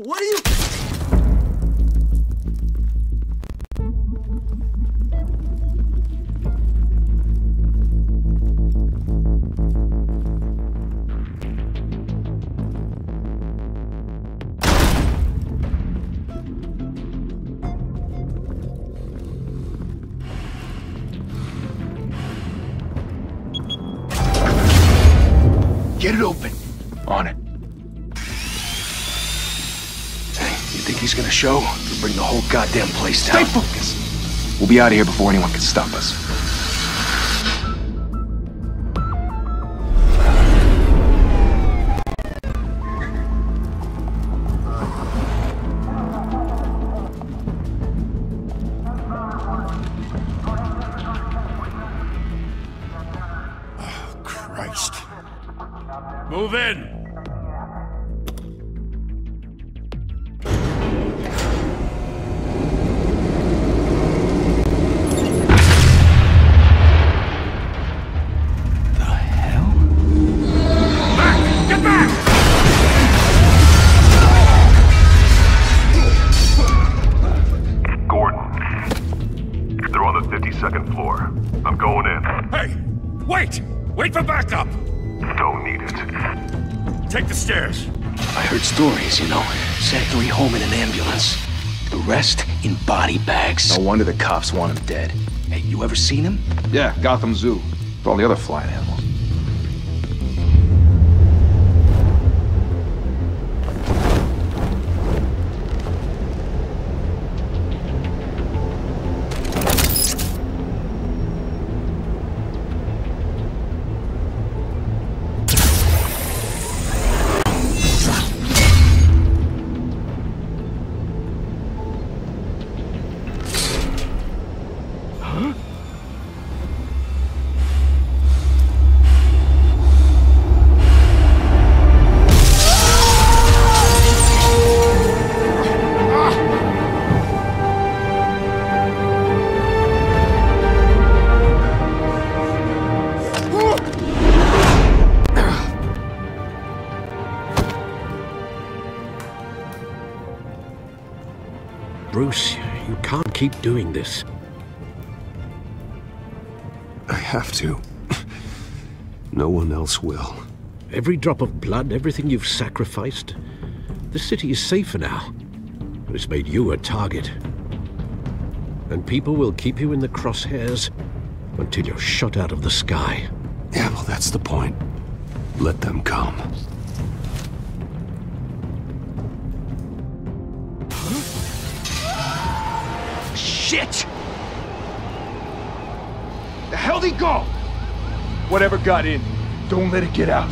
What are you... Get it open. On it. Hey, you think he's gonna show? Or bring the whole goddamn place down? Stay focused! We'll be out of here before anyone can stop us. Oh, Christ. Move in! Second floor. I'm going in. Hey! Wait! Wait for backup! Don't need it. Take the stairs. I heard stories, you know. Sent 3 home in an ambulance. The rest in body bags. No wonder the cops want him dead. Hey, you ever seen him? Yeah, Gotham Zoo. With all the other flying animals. Bruce, you can't keep doing this. I have to. No one else will. Every drop of blood, everything you've sacrificed. The city is safer now. But it's made you a target. And people will keep you in the crosshairs until you're shot out of the sky. Yeah, well, that's the point. Let them come. Shit! The hell'd he go? Whatever got in, don't let it get out.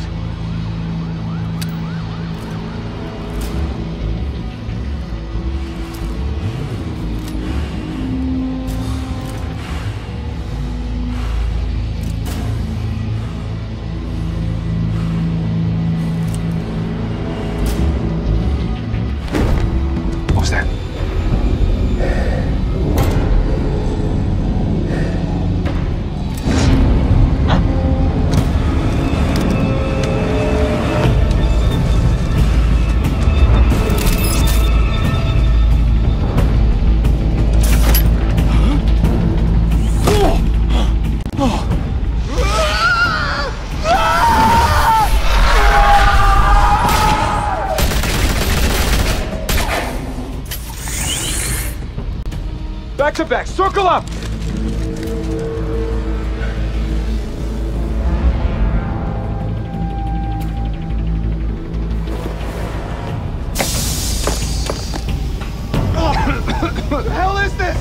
What was that? Back to back, circle up! What the hell is this?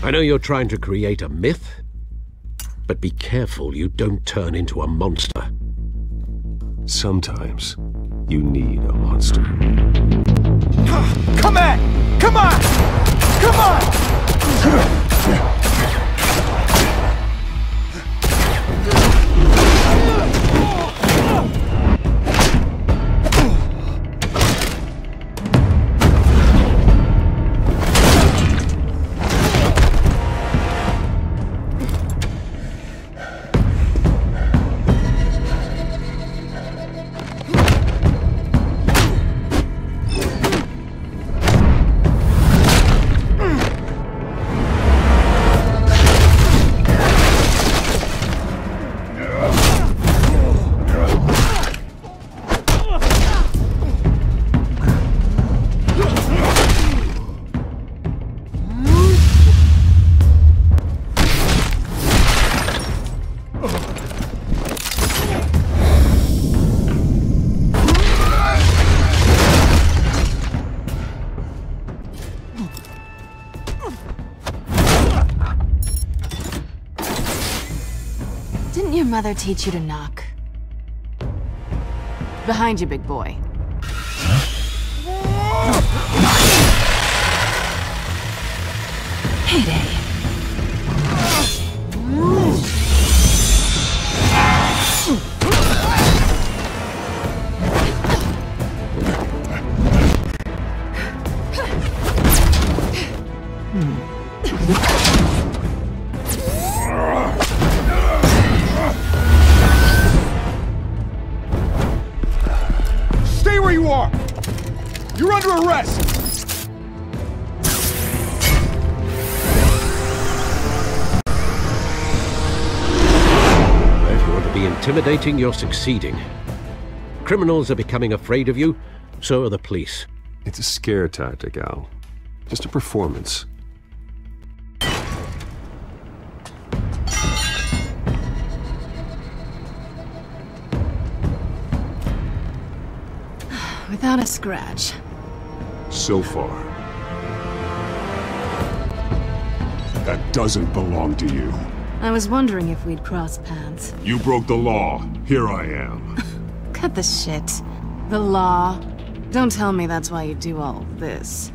I know you're trying to create a myth, but be careful you don't turn into a monster. Sometimes you need a monster. Come on! Come on! Come on! Didn't your mother teach you to knock? Behind you, big boy. Heyday. Stay where you are! You're under arrest! If you want to be intimidating, you're succeeding. Criminals are becoming afraid of you, so are the police. It's a scare tactic, Al. Just a performance. Without a scratch. So far. That doesn't belong to you. I was wondering if we'd cross paths. You broke the law. Here I am. Cut the shit. The law. Don't tell me that's why you do all this.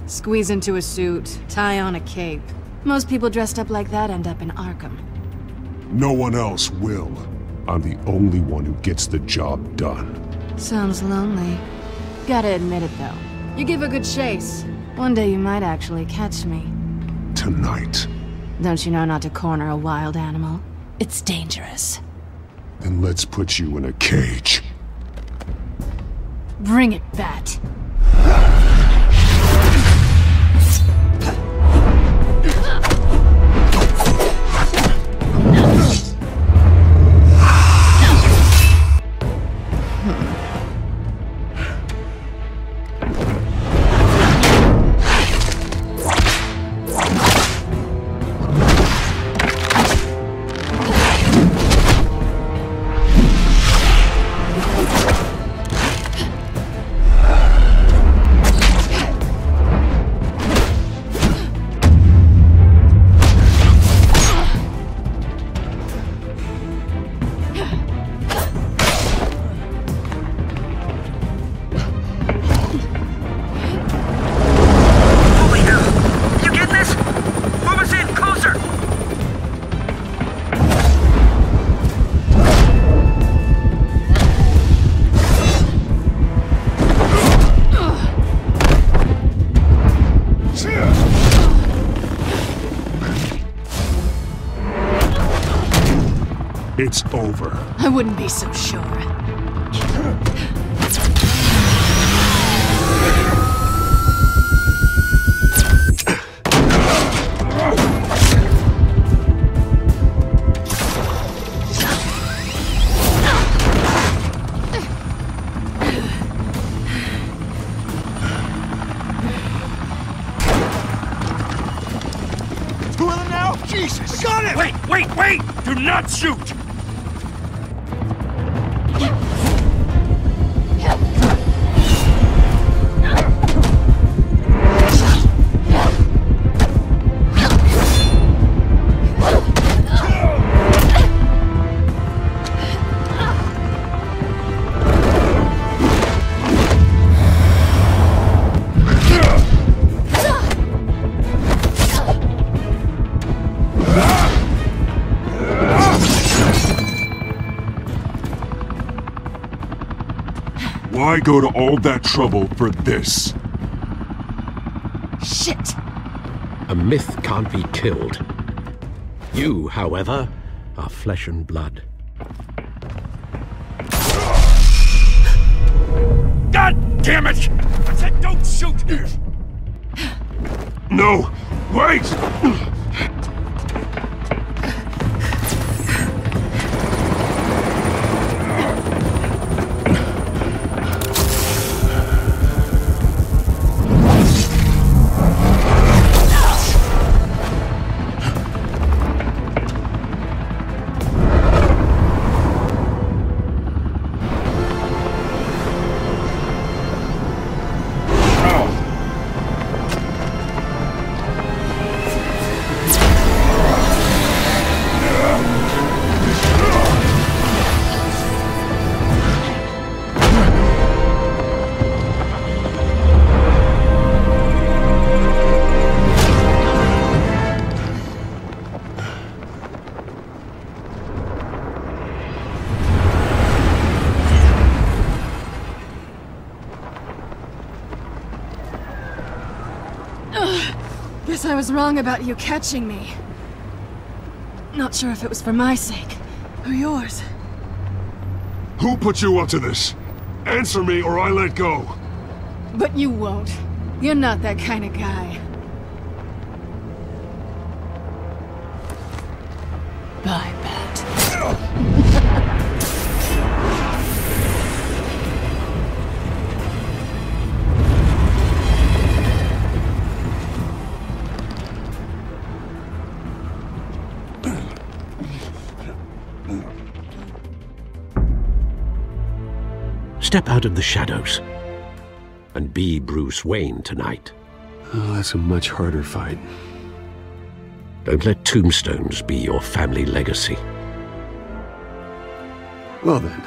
Squeeze into a suit, tie on a cape. Most people dressed up like that end up in Arkham. No one else will. I'm the only one who gets the job done. Sounds lonely. Gotta admit it, though. You give a good chase. One day you might actually catch me. Tonight. Don't you know not to corner a wild animal? It's dangerous. Then let's put you in a cage. Bring it, Bat. It's over. I wouldn't be so sure. Two of them now? Jesus! Got it! Wait! Do not shoot! Why go to all that trouble for this? Shit! A myth can't be killed. You, however, are flesh and blood. God damn it! I said don't shoot! No! Wait! Guess I was wrong about you catching me. Not sure if it was for my sake, or yours. Who put you up to this? Answer me or I let go. But you won't. You're not that kind of guy. Bye, Bat. Step out of the shadows and be Bruce Wayne tonight. Oh, that's a much harder fight. Don't let tombstones be your family legacy. Well then.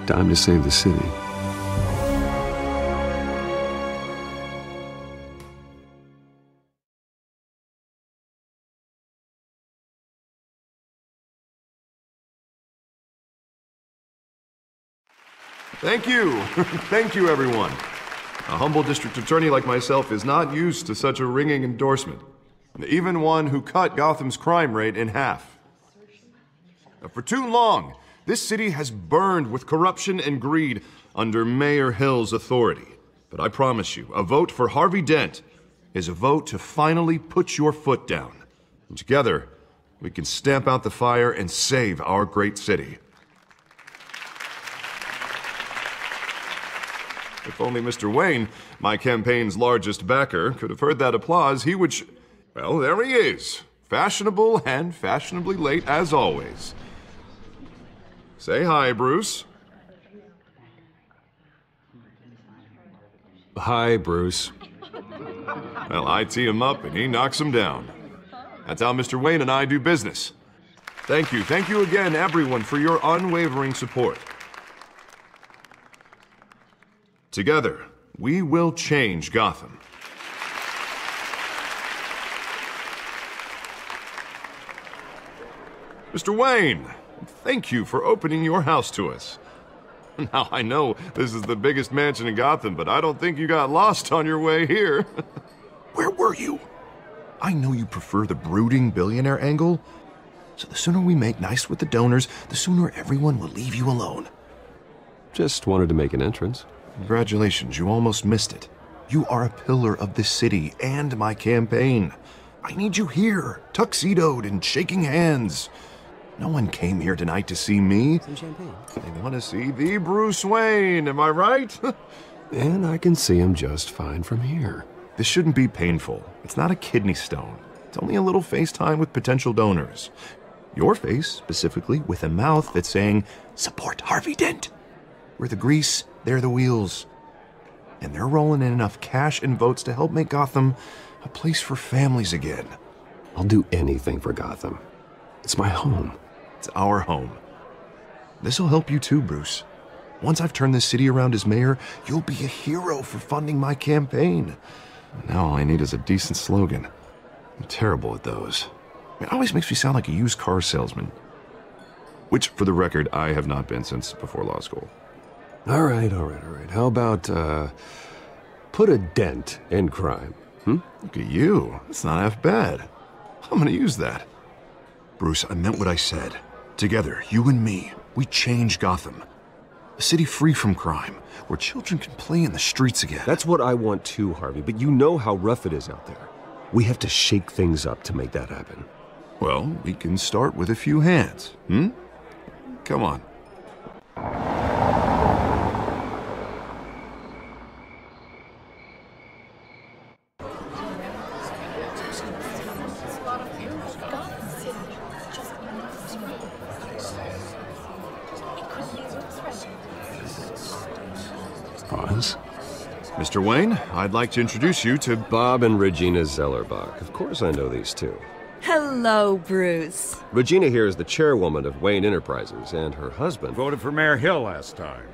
Time to save the city. Thank you. Thank you, everyone. A humble district attorney like myself is not used to such a ringing endorsement. Even one who cut Gotham's crime rate in half. For too long, this city has burned with corruption and greed under Mayor Hill's authority. But I promise you, a vote for Harvey Dent is a vote to finally put your foot down. And together, we can stamp out the fire and save our great city. If only Mr. Wayne, my campaign's largest backer, could have heard that applause, he would well, there he is. Fashionable and fashionably late as always. Say hi, Bruce. Hi, Bruce. Well, I tee him up and he knocks him down. That's how Mr. Wayne and I do business. Thank you again, everyone, for your unwavering support. Together, we will change Gotham. Mr. Wayne, thank you for opening your house to us. Now, I know this is the biggest mansion in Gotham, but I don't think you got lost on your way here. Where were you? I know you prefer the brooding billionaire angle, so the sooner we make nice with the donors, the sooner everyone will leave you alone. Just wanted to make an entrance. Congratulations, you almost missed it. You are a pillar of this city and my campaign. I need you here, tuxedoed and shaking hands. No one came here tonight to see me. Some champagne. They want to see the Bruce Wayne, am I right? And I can see him just fine from here. This shouldn't be painful. It's not a kidney stone. It's only a little FaceTime with potential donors. Your face, specifically, with a mouth that's saying, support Harvey Dent. We're the grease, they're the wheels. And they're rolling in enough cash and votes to help make Gotham a place for families again. I'll do anything for Gotham. It's my home. It's our home. This'll help you too, Bruce. Once I've turned this city around as mayor, you'll be a hero for funding my campaign. Now all I need is a decent slogan. I'm terrible at those. It always makes me sound like a used car salesman. Which, for the record, I have not been since before law school. All right. How about, put a dent in crime, Look at you. That's not half bad. I'm gonna use that. Bruce, I meant what I said. Together, you and me, we change Gotham. A city free from crime, where children can play in the streets again. That's what I want too, Harvey, but you know how rough it is out there. We have to shake things up to make that happen. Well, we can start with a few hands, Come on. Pause. Mr. Wayne, I'd like to introduce you to Bob and Regina Zellerbach. Of course I know these two. Hello, Bruce. Regina here is the chairwoman of Wayne Enterprises, and her husband... Voted for Mayor Hill last time.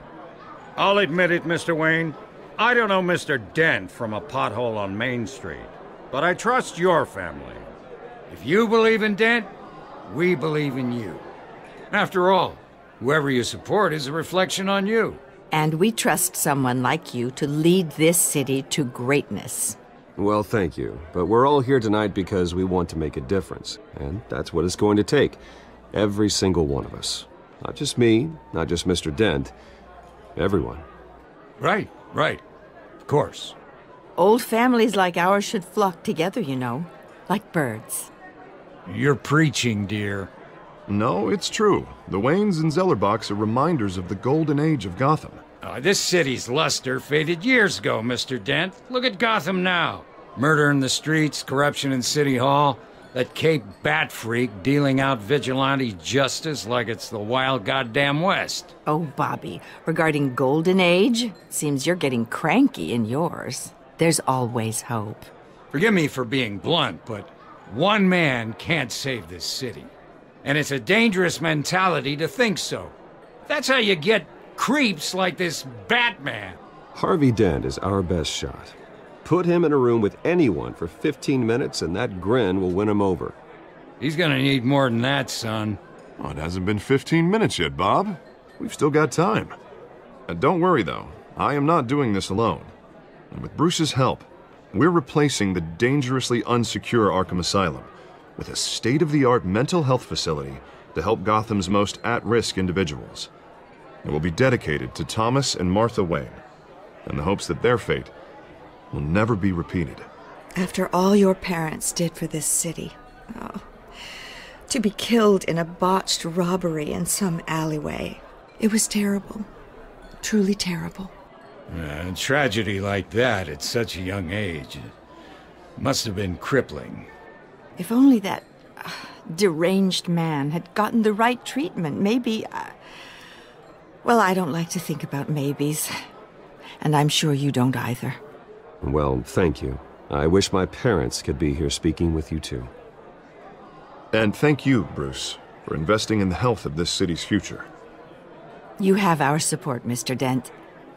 I'll admit it, Mr. Wayne. I don't know Mr. Dent from a pothole on Main Street, but I trust your family. If you believe in Dent, we believe in you. After all, whoever you support is a reflection on you. And we trust someone like you to lead this city to greatness. Well, thank you. But we're all here tonight because we want to make a difference. And that's what it's going to take. Every single one of us. Not just me, not just Mr. Dent. Everyone. Right. Of course. Old families like ours should flock together, you know. Like birds. You're preaching, dear. No, it's true. The Waynes and Zellerbachs are reminders of the golden age of Gotham. This city's luster faded years ago, Mr. Dent. Look at Gotham now. Murder in the streets, corruption in City Hall, that Cape Bat freak dealing out vigilante justice like it's the wild goddamn West. Oh, Bobby, regarding Golden Age, seems you're getting cranky in yours. There's always hope. Forgive me for being blunt, but one man can't save this city. And it's a dangerous mentality to think so. That's how you get creeps like this Batman. Harvey Dent is our best shot. Put him in a room with anyone for 15 minutes and that grin will win him over. He's gonna need more than that, son. Oh, it hasn't been 15 minutes yet, Bob. We've still got time. Don't worry, though. I am not doing this alone. And with Bruce's help, we're replacing the dangerously unsecure Arkham Asylum with a state-of-the-art mental health facility to help Gotham's most at-risk individuals. It will be dedicated to Thomas and Martha Wayne, in the hopes that their fate will never be repeated. After all your parents did for this city, to be killed in a botched robbery in some alleyway, it was terrible. Truly terrible. A tragedy like that at such a young age must have been crippling. If only that deranged man had gotten the right treatment, maybe... Well, I don't like to think about maybes. And I'm sure you don't either. Well, thank you. I wish my parents could be here speaking with you too. And thank you, Bruce, for investing in the health of this city's future. You have our support, Mr. Dent.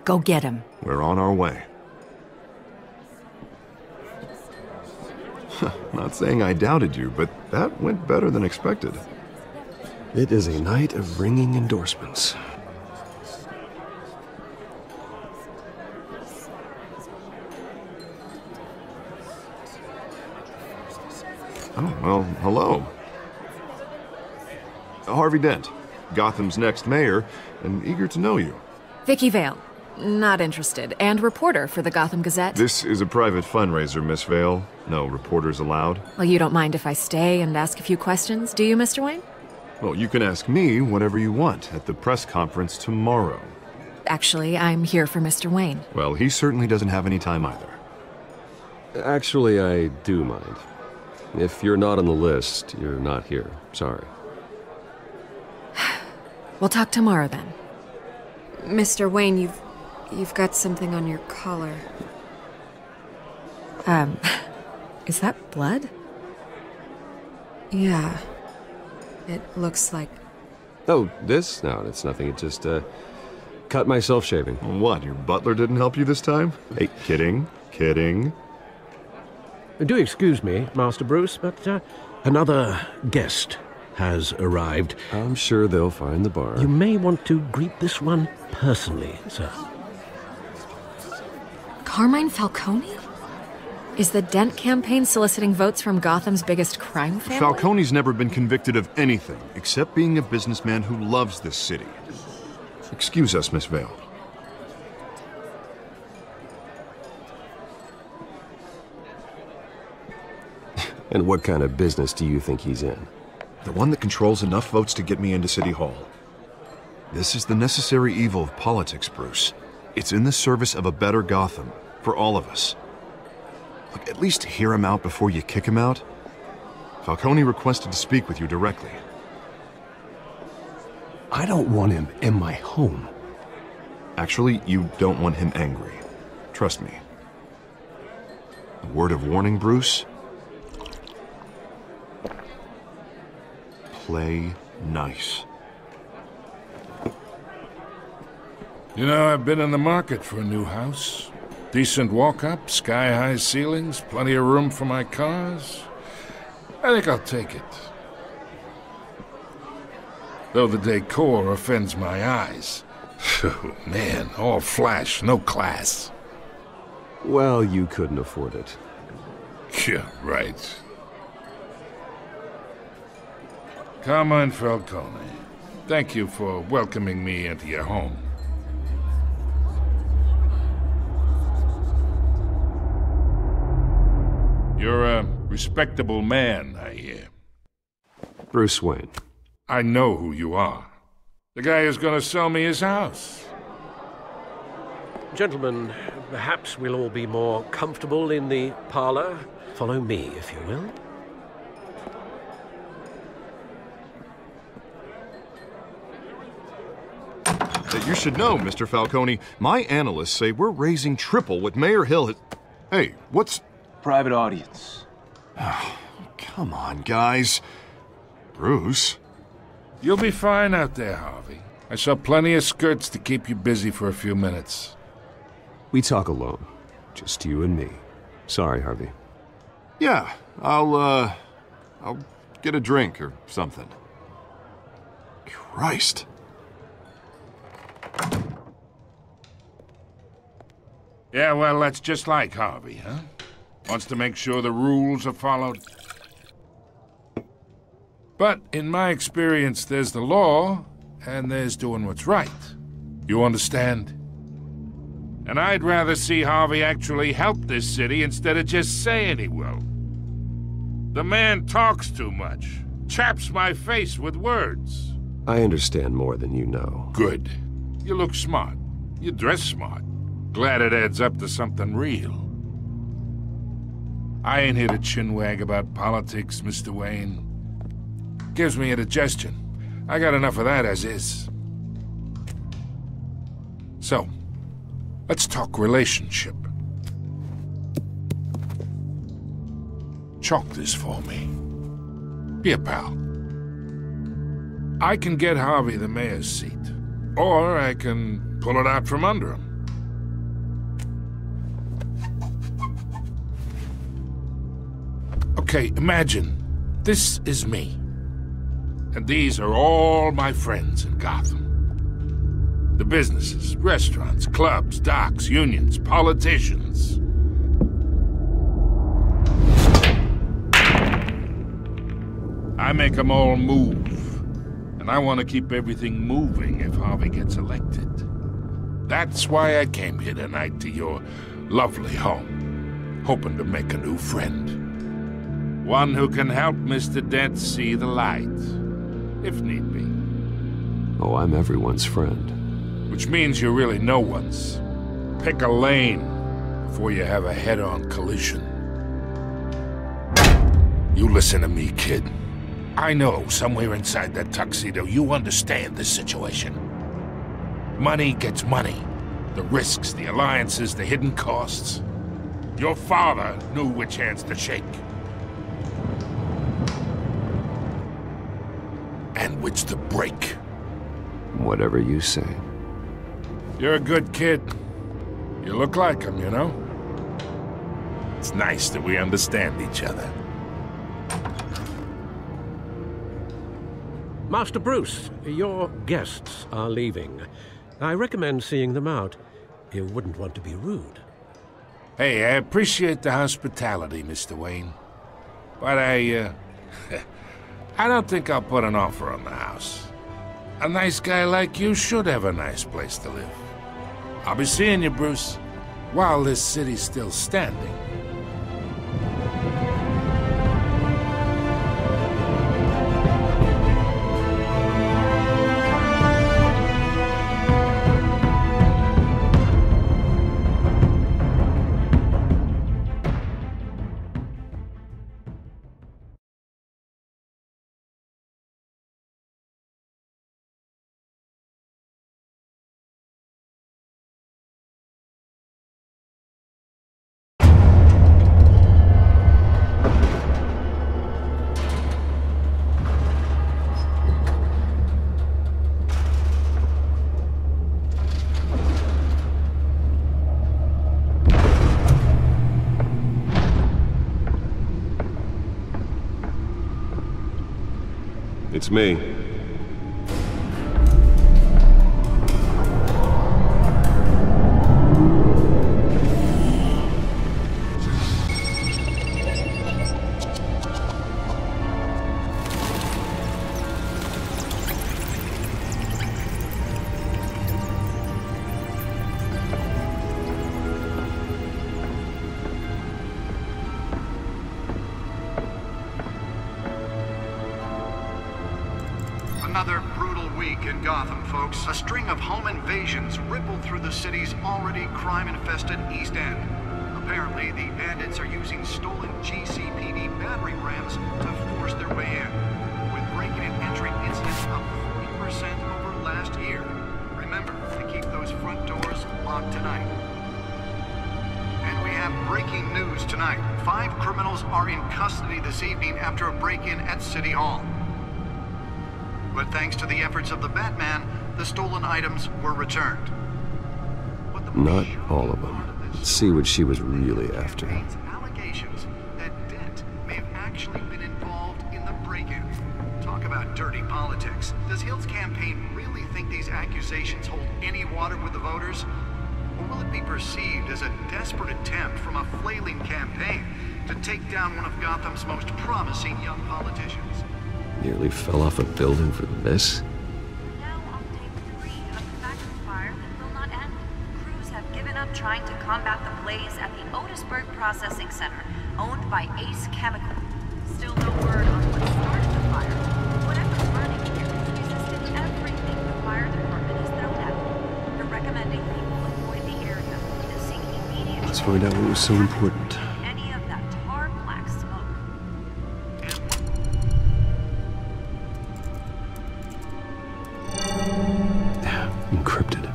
Go get him. We're on our way. Not saying I doubted you, but that went better than expected. It is a night of ringing endorsements. Oh, well, hello. Harvey Dent, Gotham's next mayor, and eager to know you. Vicky Vale. Not interested. And reporter for the Gotham Gazette. This is a private fundraiser, Miss Vale. No reporters allowed. Well, you don't mind if I stay and ask a few questions, do you, Mr. Wayne? Well, you can ask me whatever you want at the press conference tomorrow. Actually, I'm here for Mr. Wayne. Well, he certainly doesn't have any time either. Actually, I do mind. If you're not on the list, you're not here. Sorry. We'll talk tomorrow then. Mr. Wayne, you've got something on your collar. Is that blood? Yeah. It looks like... Oh, this? No, it's nothing. It just, cut myself shaving. What, your butler didn't help you this time? Hey, kidding. Do excuse me, Master Bruce, but another guest has arrived. I'm sure they'll find the bar. You may want to greet this one personally, sir. Carmine Falcone? Is the Dent campaign soliciting votes from Gotham's biggest crime family? Falcone's never been convicted of anything except being a businessman who loves this city. Excuse us, Miss Vale. And what kind of business do you think he's in? The one that controls enough votes to get me into City Hall. This is the necessary evil of politics, Bruce. It's in the service of a better Gotham, for all of us. Look, at least hear him out before you kick him out. Falcone requested to speak with you directly. I don't want him in my home. Actually, you don't want him angry. Trust me. A word of warning, Bruce? Play nice. You know, I've been in the market for a new house. Decent walk-up, sky-high ceilings, plenty of room for my cars. I think I'll take it. Though the decor offends my eyes. Oh, man, all flash, no class. Well, you couldn't afford it. Yeah, right. Carmine Falcone, thank you for welcoming me into your home. You're a respectable man, I hear. Bruce Wayne. I know who you are. The guy who's gonna sell me his house. Gentlemen, perhaps we'll all be more comfortable in the parlor. Follow me, if you will. You should know, Mr. Falcone, my analysts say we're raising triple what Mayor Hill has... Hey, what's... Private audience. Oh, come on, guys. Bruce? You'll be fine out there, Harvey. I saw plenty of skirts to keep you busy for a few minutes. We talk alone. Just you and me. Sorry, Harvey. Yeah, I'll get a drink or something. Christ. Yeah, well, that's just like Harvey, huh? Wants to make sure the rules are followed. But in my experience, there's the law, and there's doing what's right. You understand? And I'd rather see Harvey actually help this city instead of just saying he will. The man talks too much. Chaps my face with words. I understand more than you know. Good. You look smart. You dress smart. Glad it adds up to something real. I ain't here to chinwag about politics, Mr. Wayne. Gives me indigestion. I got enough of that as is. So, let's talk relationship. Chalk this for me. Be a pal. I can get Harvey the mayor's seat, or I can pull it out from under him. Okay, imagine this is me. And these are all my friends in Gotham. The businesses, restaurants, clubs, docks, unions, politicians. I make them all move. And I want to keep everything moving if Harvey gets elected. That's why I came here tonight to your lovely home, hoping to make a new friend. One who can help Mr. Dent see the light, if need be. Oh, I'm everyone's friend. Which means you're really no one's. Pick a lane before you have a head-on collision. You listen to me, kid. I know somewhere inside that tuxedo you understand this situation. Money gets money. The risks, the alliances, the hidden costs. Your father knew which hands to shake. And which to break. Whatever you say. You're a good kid. You look like him, you know? It's nice that we understand each other. Master Bruce, your guests are leaving. I recommend seeing them out. You wouldn't want to be rude. Hey, I appreciate the hospitality, Mr. Wayne. But I don't think I'll put an offer on the house. A nice guy like you should have a nice place to live. I'll be seeing you, Bruce, while this city's still standing. It's me. Another brutal week in Gotham, folks. A string of home invasions rippled through the city's already crime-infested East End. Apparently, the bandits are using stolen GCPD battering rams to force their way in, with breaking and entering incidents up 40% over last year. Remember to keep those front doors locked tonight. And we have breaking news tonight. 5 criminals are in custody this evening after a break-in at City Hall. But thanks to the efforts of the Batman, the stolen items were returned. Not all of them. Let's see what she was really after. Allegations that Dent may have actually been involved in the break-in. Talk about dirty politics. Does Hill's campaign really think these accusations hold any water with the voters? Or will it be perceived as a desperate attempt from a flailing campaign to take down one of Gotham's most promising young politicians? Nearly fell off a building for this? Now on day 3 of the factory fire that will not end. Crews have given up trying to combat the blaze at the Otisburg Processing Center, owned by Ace Chemical. Still no word on what started the fire. Whatever's burning here has resisted everything the fire department has thrown at it. They're recommending people avoid the area and seek immediate... Let's find out what was so important. ...any of that tar black smoke. Encrypted.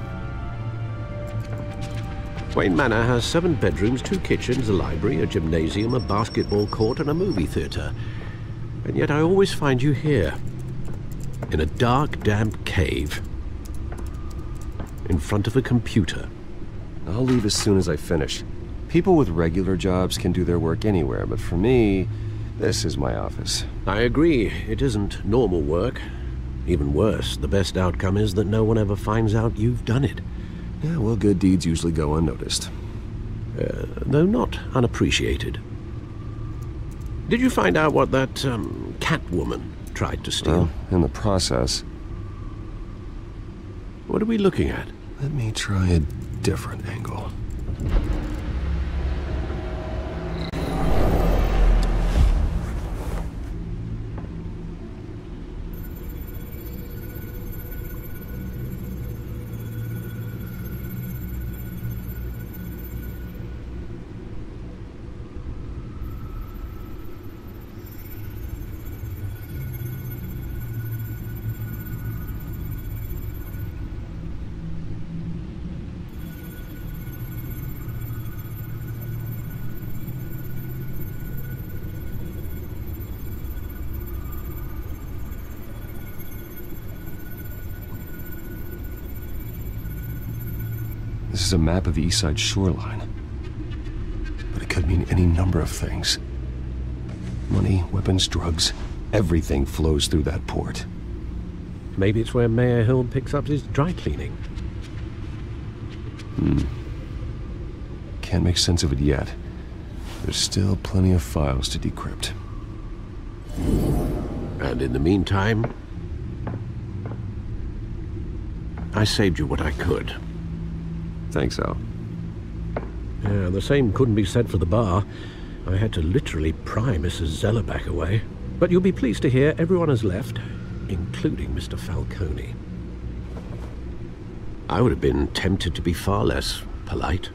Wayne Manor has 7 bedrooms, 2 kitchens, a library, a gymnasium, a basketball court, and a movie theater. And yet I always find you here, in a dark, damp cave, in front of a computer. I'll leave as soon as I finish. People with regular jobs can do their work anywhere, but for me, this is my office. I agree. It isn't normal work. Even worse, the best outcome is that no one ever finds out you've done it. Yeah, well, good deeds usually go unnoticed. Though not unappreciated. Did you find out what that, Catwoman tried to steal? Well, in the process. What are we looking at? Let me try a different angle. This is a map of the East Side shoreline. But it could mean any number of things. Money, weapons, drugs, everything flows through that port. Maybe it's where Mayor Hill picks up his dry cleaning. Can't make sense of it yet. There's still plenty of files to decrypt. And in the meantime, I saved you what I could. Thanks, Al. Yeah, the same couldn't be said for the bar. I had to literally pry Mrs. Zellerback away. But you'll be pleased to hear everyone has left, including Mr. Falcone. I would have been tempted to be far less polite.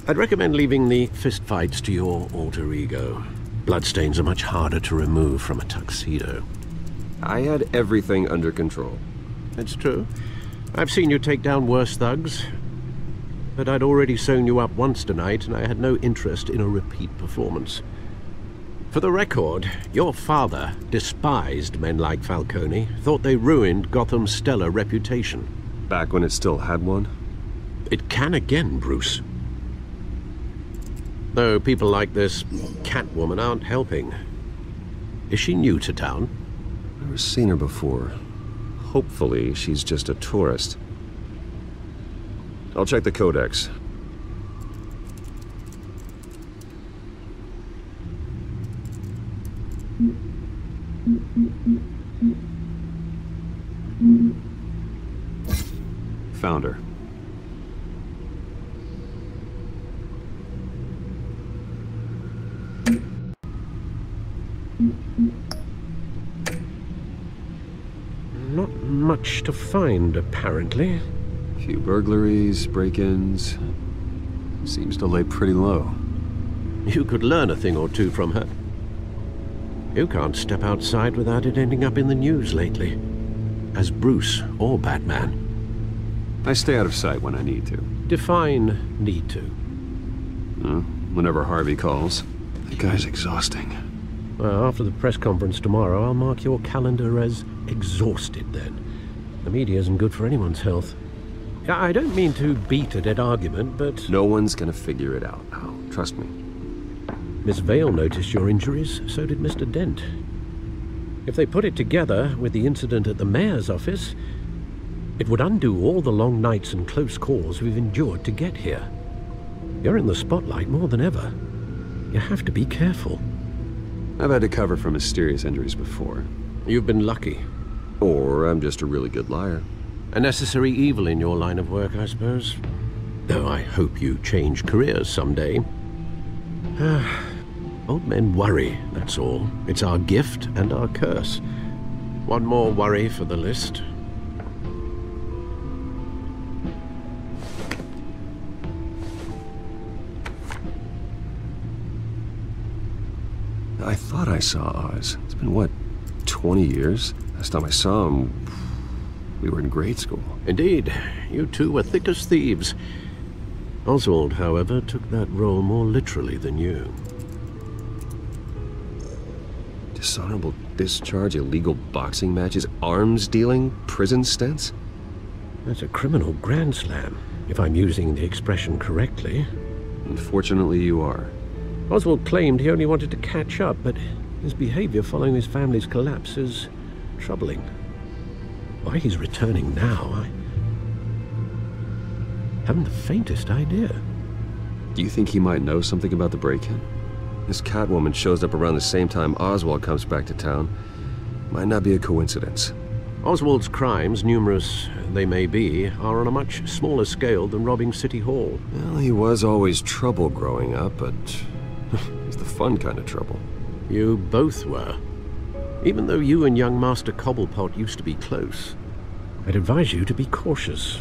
I'd recommend leaving the fistfights to your alter ego. Bloodstains are much harder to remove from a tuxedo. I had everything under control. It's true. I've seen you take down worse thugs. But I'd already sewn you up once tonight, and I had no interest in a repeat performance. For the record, your father despised men like Falcone, thought they ruined Gotham's stellar reputation. Back when it still had one? It can again, Bruce. Though people like this Catwoman aren't helping. Is she new to town? Never seen her before. Hopefully, she's just a tourist. I'll check the codex. Found her. Not much to find, apparently. Few burglaries, break-ins. Seems to lay pretty low. You could learn a thing or two from her. You can't step outside without it ending up in the news lately. As Bruce or Batman. I stay out of sight when I need to. Define need to. Whenever Harvey calls. The guy's exhausting. Well, after the press conference tomorrow, I'll mark your calendar as exhausted then. The media isn't good for anyone's health. I don't mean to beat a dead argument, but... No one's gonna figure it out, Al. Trust me. Miss Vale noticed your injuries, so did Mr. Dent. If they put it together with the incident at the mayor's office, it would undo all the long nights and close calls we've endured to get here. You're in the spotlight more than ever. You have to be careful. I've had to cover for mysterious injuries before. You've been lucky. Or I'm just a really good liar. A necessary evil in your line of work, I suppose. Though I hope you change careers someday. Old men worry, that's all. It's our gift and our curse. One more worry for the list. I thought I saw Oz. It's been, what, 20 years? Last time I saw him, we were in grade school. Indeed. You two were thick as thieves. Oswald, however, took that role more literally than you. Dishonorable discharge, illegal boxing matches, arms dealing, prison stints? That's a criminal grand slam, if I'm using the expression correctly. Unfortunately, you are. Oswald claimed he only wanted to catch up, but his behavior following his family's collapse is troubling. Why he's returning now, I haven't the faintest idea. Do you think he might know something about the break-in? This Catwoman shows up around the same time Oswald comes back to town. Might not be a coincidence. Oswald's crimes, numerous they may be, are on a much smaller scale than robbing City Hall. Well, he was always trouble growing up, but it's the fun kind of trouble. You both were. Even though you and young Master Cobblepot used to be close, I'd advise you to be cautious.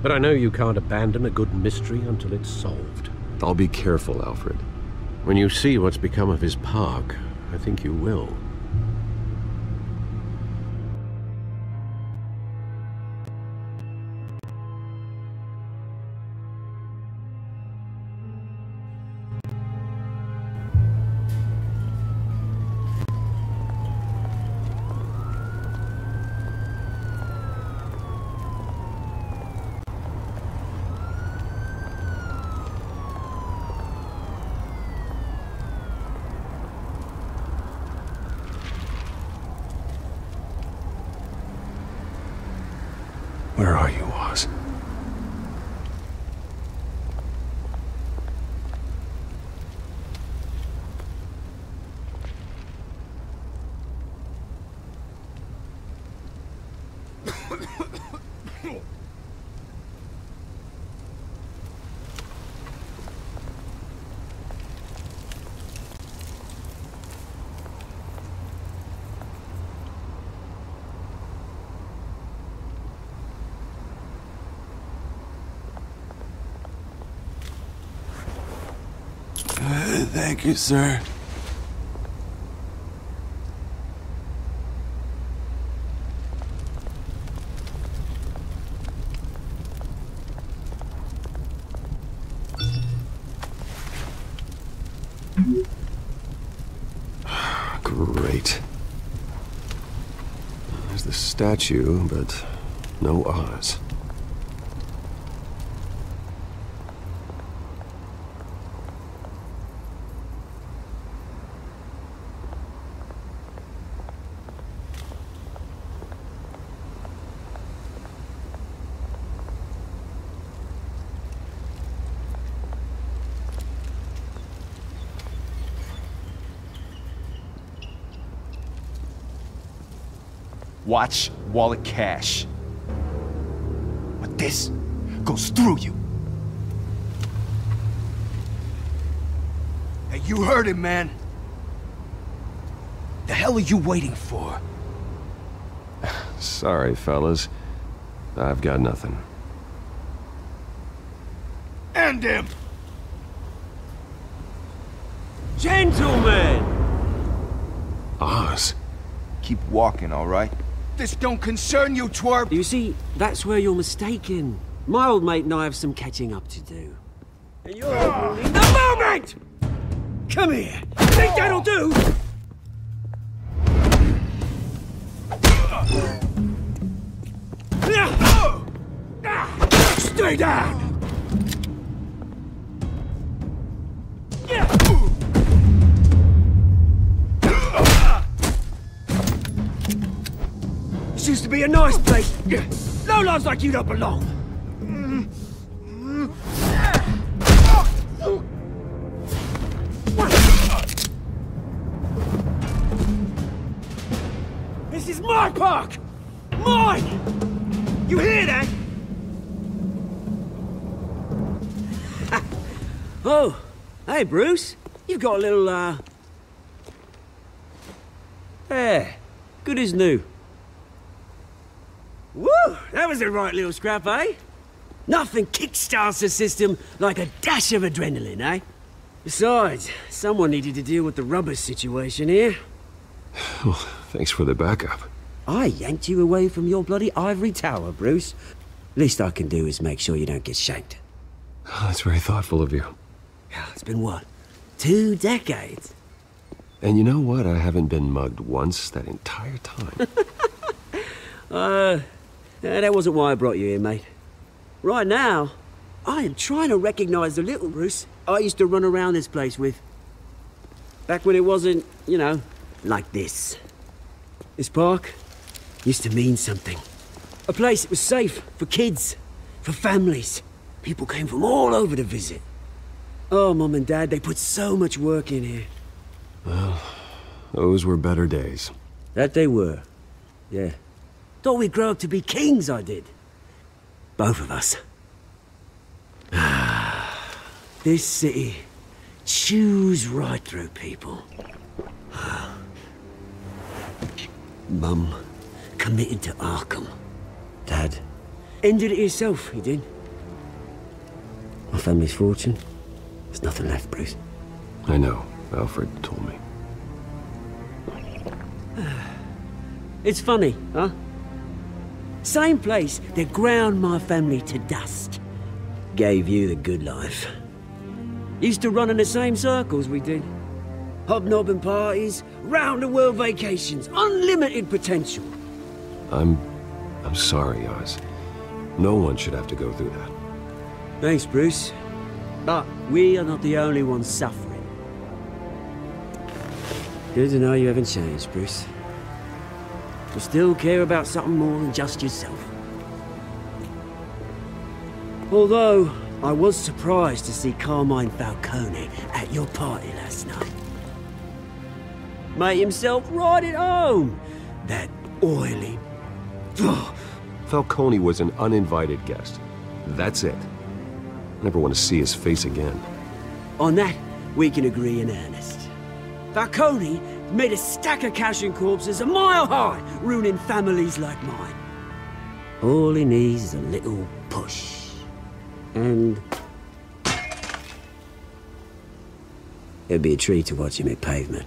But I know you can't abandon a good mystery until it's solved. I'll be careful, Alfred. When you see what's become of his park, I think you will. Where are you, Oz? Thank you, sir. Great. There's the statue, but no Oz. Watch wallet cash. But this goes through you. Hey, you heard it, man. The hell are you waiting for? Sorry, fellas. I've got nothing. End him! Gentlemen! Oz. Keep walking, all right? This don't concern you, twerp! You see, that's where you're mistaken. My old mate and I have some catching up to do. And you're ruining the moment! Come here! Think that'll do? Stay down! This used to be a nice place. Lowlifes like you don't belong. This is my park! Mine! You hear that? Oh, hey Bruce. You've got a little, There. Good as new. Woo! That was a right little scrap, eh? Nothing kickstarts the system like a dash of adrenaline, eh? Besides, someone needed to deal with the rubber situation here. Well, thanks for the backup. I yanked you away from your bloody ivory tower, Bruce. Least I can do is make sure you don't get shanked. Oh, that's very thoughtful of you. It's been what? 2 decades? And you know what? I haven't been mugged once that entire time. That wasn't why I brought you here, mate. Right now, I am trying to recognize the little Bruce I used to run around this place with. Back when it wasn't, you know, like this. This park used to mean something. A place that was safe for kids, for families. People came from all over to visit. Oh, Mum and Dad, they put so much work in here. Well, those were better days. That they were, yeah. Thought we'd grow up to be kings, I did. Both of us. This city chews right through people. Mum committed to Arkham. Dad ended it himself, he did. My family's fortune, there's nothing left, Bruce. I know. Alfred told me. It's funny, huh? Same place that ground my family to dust. Gave you the good life. Used to run in the same circles we did. Hobnobbing parties, round-the-world vacations, unlimited potential. I'm sorry, Oz. No one should have to go through that. Thanks, Bruce. But we are not the only ones suffering. Good to know you haven't changed, Bruce. You still care about something more than just yourself. Although, I was surprised to see Carmine Falcone at your party last night. Made himself right at home. That oily... Falcone was an uninvited guest. That's it. Never want to see his face again. On that, we can agree in earnest. Falcone made a stack of cash and corpses a mile high, ruining families like mine. All he needs is a little push. And... it'd be a treat to watch him hit pavement.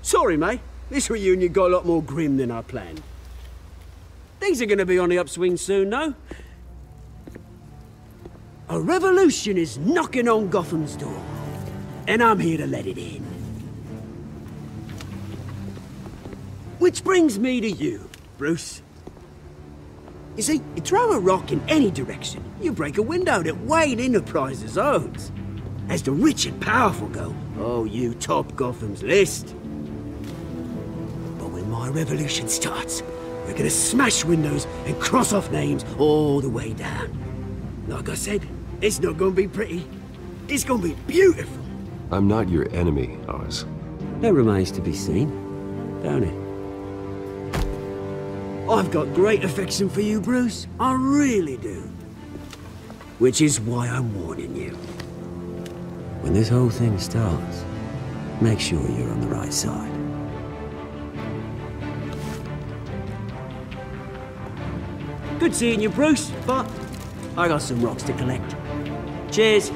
Sorry, mate. This reunion got a lot more grim than I planned. Things are gonna be on the upswing soon, though. A revolution is knocking on Gotham's door. And I'm here to let it in. Which brings me to you, Bruce. You see, you throw a rock in any direction, you break a window that Wayne Enterprises owns. As the rich and powerful go, oh, you top Gotham's list. But when my revolution starts, we're gonna smash windows and cross off names all the way down. Like I said, it's not gonna be pretty. It's gonna be beautiful. I'm not your enemy, Oz. That remains to be seen, don't it? I've got great affection for you, Bruce. I really do. Which is why I'm warning you. When this whole thing starts, make sure you're on the right side. Good seeing you, Bruce, but I got some rocks to collect. Cheers.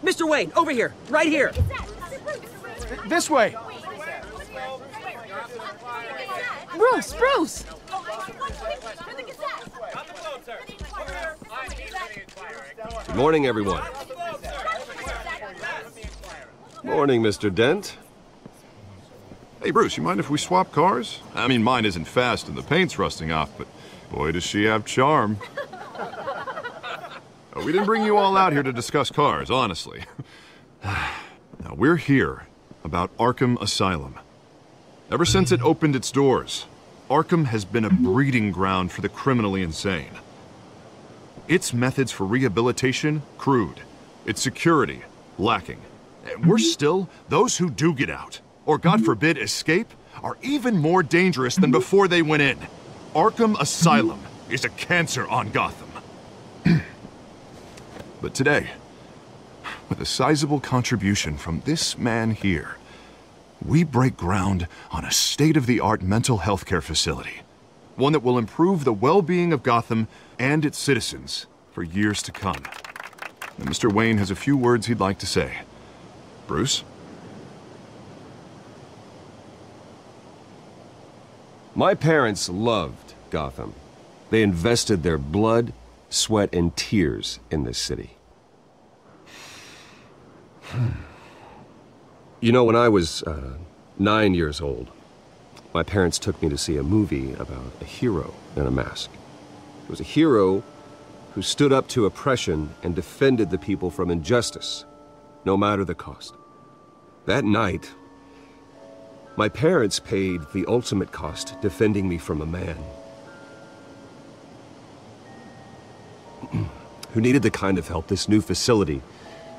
Mr. Wayne, over here, right here. This way. Bruce! Good morning, everyone. Morning, Mr. Dent. Hey, Bruce, you mind if we swap cars? I mean, mine isn't fast and the paint's rusting off, but boy, does she have charm. We didn't bring you all out here to discuss cars, honestly. Now, we're here about Arkham Asylum. Ever since it opened its doors, Arkham has been a breeding ground for the criminally insane. Its methods for rehabilitation, crude. Its security, lacking. And worse still, those who do get out, or God forbid escape, are even more dangerous than before they went in. Arkham Asylum is a cancer on Gotham. But today, with a sizable contribution from this man here, we break ground on a state-of-the-art mental health care facility. One that will improve the well-being of Gotham and its citizens for years to come. And Mr. Wayne has a few words he'd like to say. Bruce? My parents loved Gotham. They invested their blood, sweat, and tears in this city. You know, when I was 9 years old, my parents took me to see a movie about a hero in a mask. It was a hero who stood up to oppression and defended the people from injustice, no matter the cost. That night, my parents paid the ultimate cost defending me from a man who needed the kind of help this new facility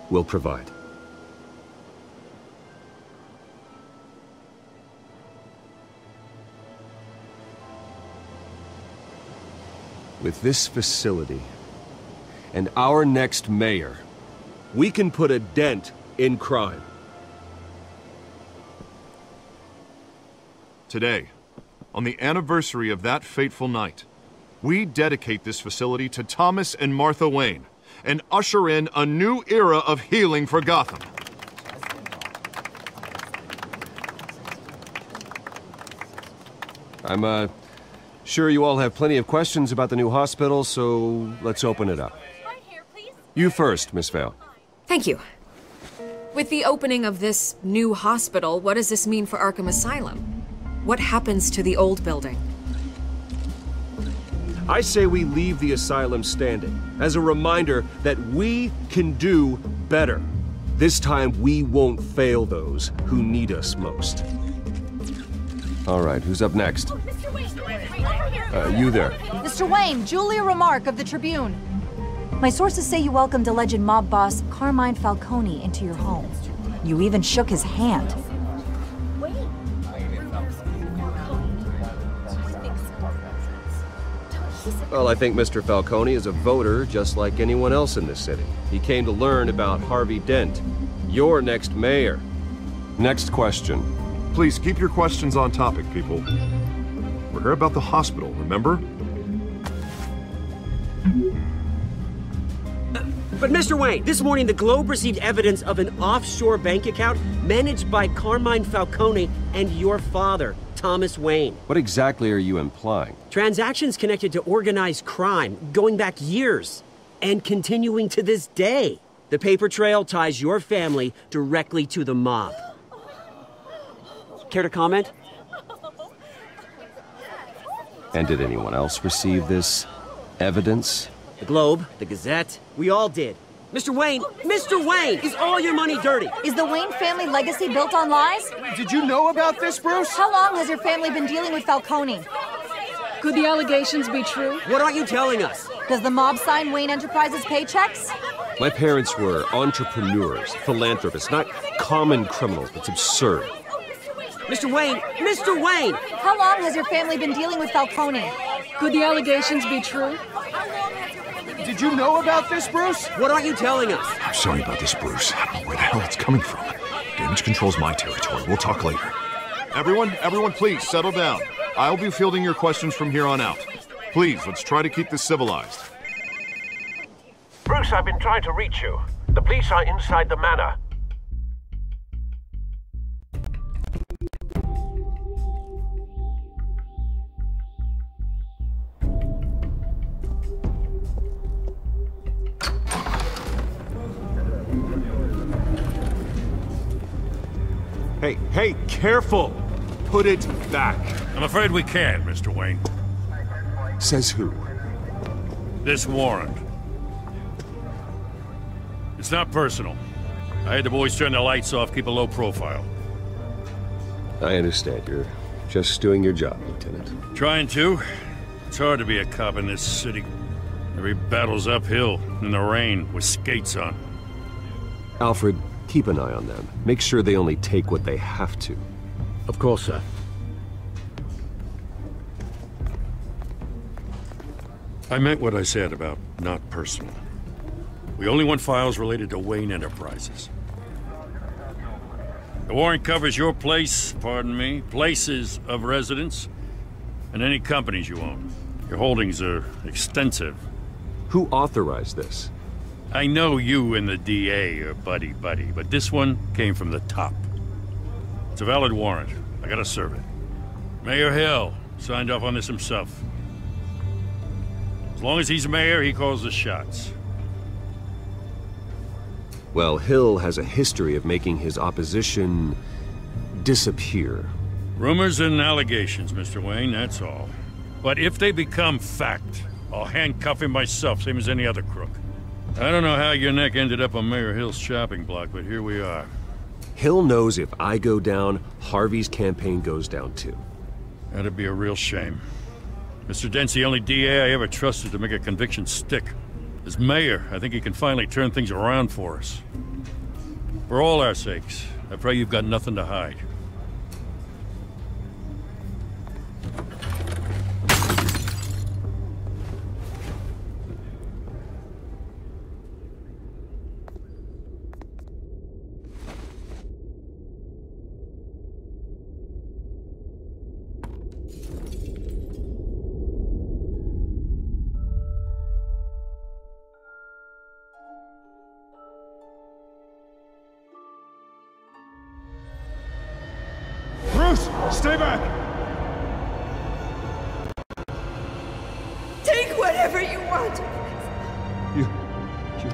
will provide. With this facility and our next mayor, we can put a dent in crime. Today, on the anniversary of that fateful night, we dedicate this facility to Thomas and Martha Wayne and usher in a new era of healing for Gotham. I'm, sure you all have plenty of questions about the new hospital, so let's open it up. You first, Miss Vale. Thank you. With the opening of this new hospital, what does this mean for Arkham Asylum? What happens to the old building? I say we leave the asylum standing as a reminder that we can do better. This time we won't fail those who need us most. All right, who's up next? You there. Mr. Wayne, Julia Remark of the Tribune. My sources say you welcomed alleged mob boss Carmine Falcone into your home. You even shook his hand. Well, I think Mr. Falcone is a voter just like anyone else in this city. He came to learn about Harvey Dent, your next mayor. Next question. Please keep your questions on topic, people. We're here about the hospital, remember? But Mr. Wayne, this morning the Globe received evidence of an offshore bank account managed by Carmine Falcone and your father, Thomas Wayne. What exactly are you implying? Transactions connected to organized crime, going back years, and continuing to this day. The paper trail ties your family directly to the mob. Care to comment? And did anyone else receive this evidence? The Globe, the Gazette, we all did. Mr. Wayne, is all your money dirty? Is the Wayne family legacy built on lies? Did you know about this, Bruce? How long has your family been dealing with Falcone? Could the allegations be true? What aren't you telling us? Does the mob sign Wayne Enterprises paychecks? My parents were entrepreneurs, philanthropists, not common criminals. It's absurd. Mr. Wayne! How long has your family been dealing with Falcone? Could the allegations be true? Did you know about this, Bruce? What aren't you telling us? I'm sorry about this, Bruce. I don't know where the hell it's coming from. Damage control's my territory. We'll talk later. Everyone, please, settle down. I'll be fielding your questions from here on out. Please, let's try to keep this civilized. Bruce, I've been trying to reach you. The police are inside the manor. Hey, careful! Put it back. I'm afraid we can't, Mr. Wayne. Says who? This warrant. It's not personal. I had the boys turn the lights off, keep a low profile. I understand. You're just doing your job, Lieutenant. Trying to. It's hard to be a cop in this city. Every battle's uphill, in the rain, with skates on. Alfred, keep an eye on them. Make sure they only take what they have to. Of course, sir. I meant what I said about not personal. We only want files related to Wayne Enterprises. The warrant covers your place, pardon me, places of residence, and any companies you own. Your holdings are extensive. Who authorized this? I know you and the DA are buddy-buddy, but this one came from the top. It's a valid warrant. I gotta serve it. Mayor Hill signed off on this himself. As long as he's mayor, he calls the shots. Well, Hill has a history of making his opposition disappear. Rumors and allegations, Mr. Wayne, that's all. But if they become fact, I'll handcuff him myself, same as any other crook. I don't know how your neck ended up on Mayor Hill's shopping block, but here we are. Hill knows if I go down, Harvey's campaign goes down too. That'd be a real shame. Mr. Dent's the only DA I ever trusted to make a conviction stick. As mayor, I think he can finally turn things around for us. For all our sakes, I pray you've got nothing to hide.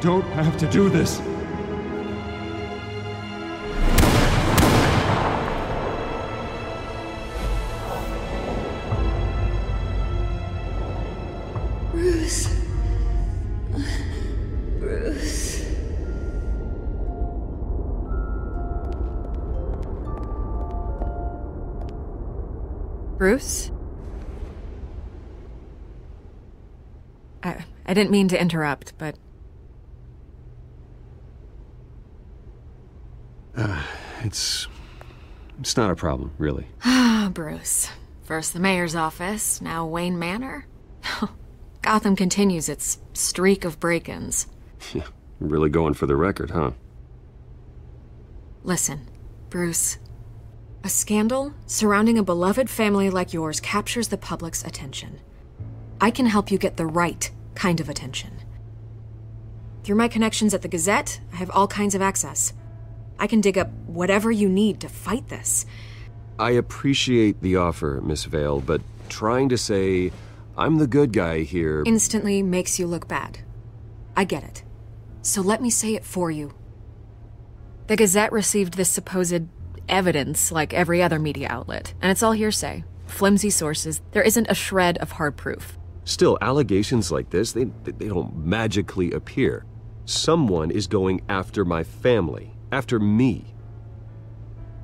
don't have to do this. Bruce. Bruce. Bruce? I didn't mean to interrupt, but... It's not a problem, really. Ah, Bruce. First the mayor's office, now Wayne Manor. Gotham continues its streak of break-ins. Yeah, really going for the record, huh? Listen, Bruce. A scandal surrounding a beloved family like yours captures the public's attention. I can help you get the right kind of attention. Through my connections at the Gazette, I have all kinds of access. I can dig up whatever you need to fight this. I appreciate the offer, Miss Vale, but trying to say I'm the good guy here instantly makes you look bad. I get it. So let me say it for you. The Gazette received this supposed evidence like every other media outlet, and it's all hearsay. Flimsy sources. There isn't a shred of hard proof. Still, allegations like this, they don't magically appear. Someone is going after my family, after me.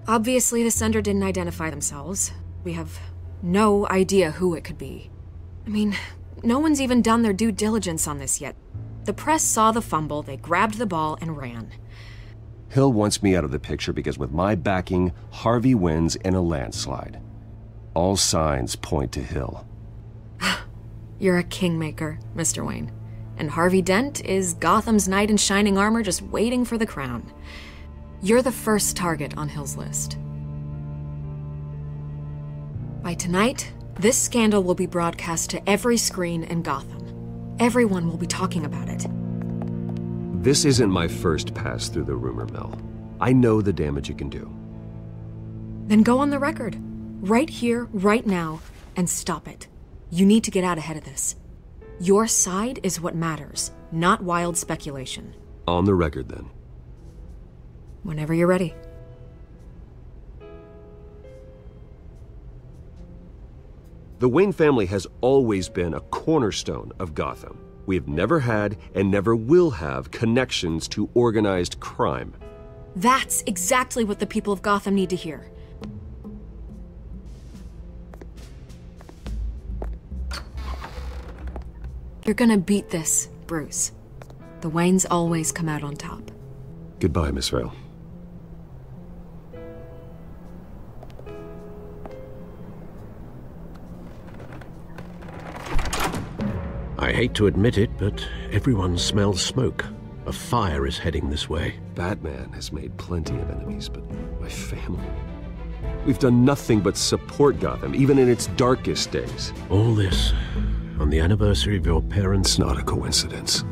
Obviously, the sender didn't identify themselves. We have no idea who it could be. I mean, no one's even done their due diligence on this yet. The press saw the fumble, they grabbed the ball and ran. Hill wants me out of the picture because with my backing, Harvey wins in a landslide. All signs point to Hill. You're a kingmaker, Mr. Wayne. And Harvey Dent is Gotham's knight in shining armor just waiting for the crown. You're the first target on Hill's list. By tonight, this scandal will be broadcast to every screen in Gotham. Everyone will be talking about it. This isn't my first pass through the rumor mill. I know the damage it can do. Then go on the record. Right here, right now, and stop it. You need to get out ahead of this. Your side is what matters, not wild speculation. On the record, then. Whenever you're ready. The Wayne family has always been a cornerstone of Gotham. We have never had and never will have connections to organized crime. That's exactly what the people of Gotham need to hear. You're gonna beat this, Bruce. The Waynes always come out on top. Goodbye, Miss Vale. I hate to admit it, but everyone smells smoke. A fire is heading this way. Batman has made plenty of enemies, but my family... We've done nothing but support Gotham, even in its darkest days. All this on the anniversary of your parents'... It's not a coincidence.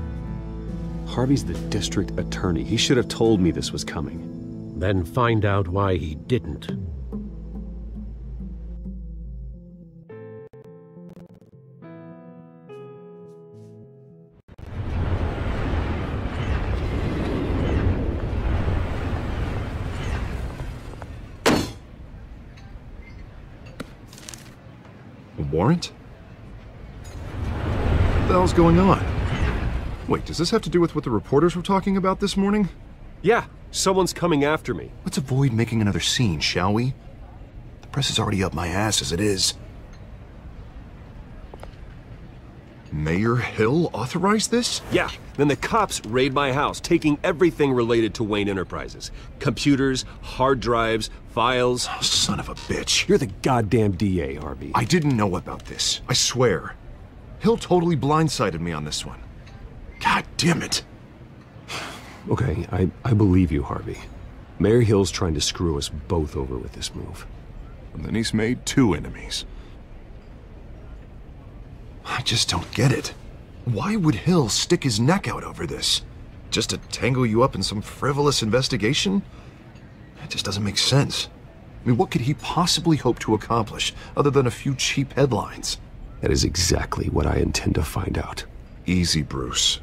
Harvey's the district attorney. He should have told me this was coming. Then find out why he didn't. A warrant? What the hell's going on? Wait, does this have to do with what the reporters were talking about this morning? Yeah, someone's coming after me. Let's avoid making another scene, shall we? The press is already up my ass as it is. Mayor Hill authorized this? Yeah, then the cops raid my house, taking everything related to Wayne Enterprises. Computers, hard drives, files. Oh, son of a bitch. You're the goddamn DA, Harvey. I didn't know about this. I swear. Hill totally blindsided me on this one. God damn it. Okay, I believe you, Harvey. Mayor Hill's trying to screw us both over with this move. And then he's made 2 enemies. I just don't get it. Why would Hill stick his neck out over this? Just to tangle you up in some frivolous investigation? It just doesn't make sense. I mean, what could he possibly hope to accomplish other than a few cheap headlines? That is exactly what I intend to find out. Easy, Bruce.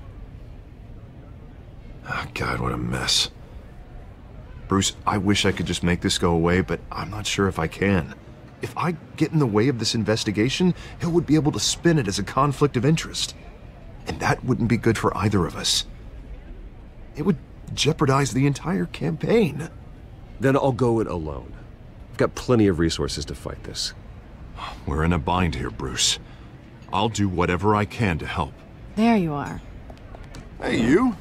Oh, God, what a mess. Bruce, I wish I could just make this go away, but I'm not sure if I can. If I get in the way of this investigation, Hill would be able to spin it as a conflict of interest. And that wouldn't be good for either of us. It would jeopardize the entire campaign. Then I'll go it alone. I've got plenty of resources to fight this. We're in a bind here, Bruce. I'll do whatever I can to help. There you are. Hey, you?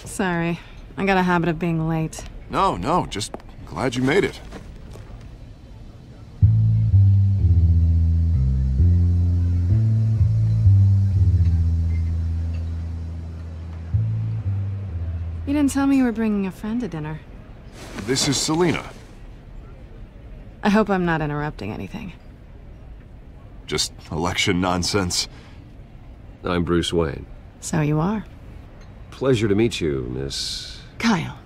Sorry. I got a habit of being late. No, just glad you made it. You didn't tell me you were bringing a friend to dinner. This is Selina. I hope I'm not interrupting anything. Just election nonsense. I'm Bruce Wayne. So you are. Pleasure to meet you, Miss... Kyle.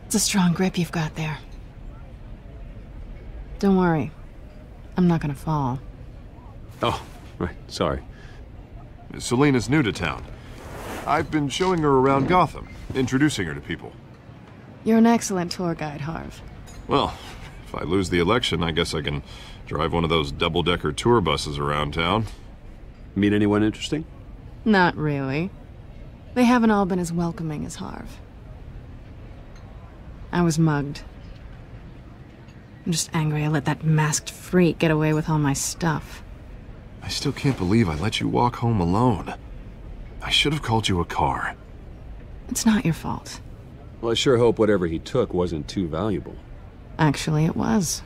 It's a strong grip you've got there. Don't worry. I'm not gonna fall. Oh, right, sorry. Selina's new to town. I've been showing her around Gotham, introducing her to people. You're an excellent tour guide, Harv. Well, if I lose the election, I guess I can drive one of those double-decker tour buses around town. Meet anyone interesting? Not really. They haven't all been as welcoming as Harv. I was mugged. I'm just angry I let that masked freak get away with all my stuff. I still can't believe I let you walk home alone. I should have called you a car. It's not your fault. Well, I sure hope whatever he took wasn't too valuable. Actually, it was.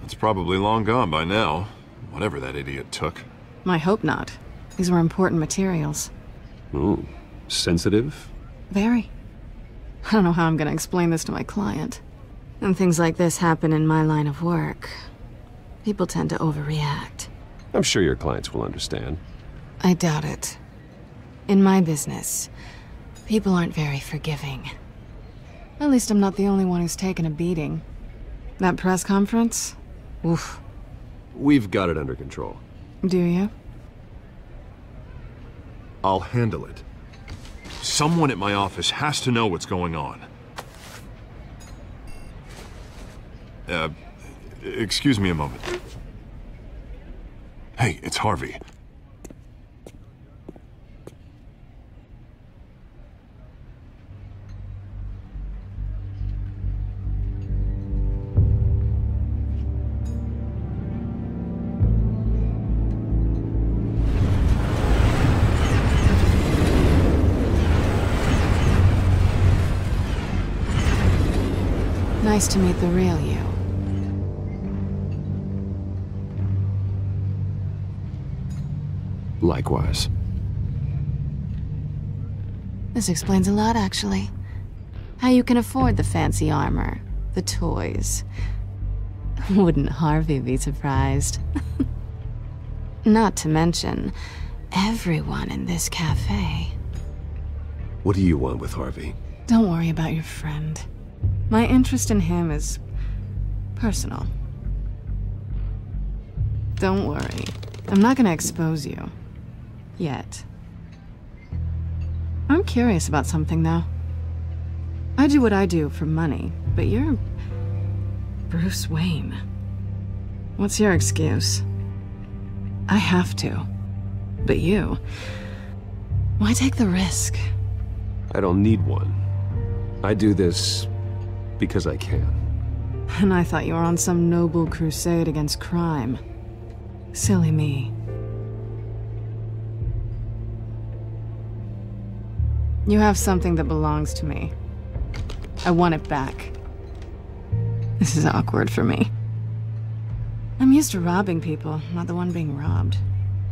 It's probably long gone by now, whatever that idiot took. I hope not. These were important materials. Ooh, sensitive? Very. I don't know how I'm gonna explain this to my client. And things like this happen in my line of work. People tend to overreact. I'm sure your clients will understand. I doubt it. In my business, people aren't very forgiving. At least I'm not the only one who's taken a beating. That press conference? Oof. We've got it under control. Do you? I'll handle it. Someone at my office has to know what's going on. Excuse me a moment. Hey, it's Harvey. Nice to meet the real you. Likewise. This explains a lot, actually. How you can afford the fancy armor, the toys. Wouldn't Harvey be surprised? Not to mention, everyone in this cafe. What do you want with Harvey? Don't worry about your friend. My interest in him is personal. Don't worry. I'm not gonna expose you. Yet. I'm curious about something, though. I do what I do for money, but you're Bruce Wayne. What's your excuse? I have to. But you... why take the risk? I don't need one. I do this because I can. And I thought you were on some noble crusade against crime. Silly me. You have something that belongs to me. I want it back. This is awkward for me. I'm used to robbing people, not the one being robbed.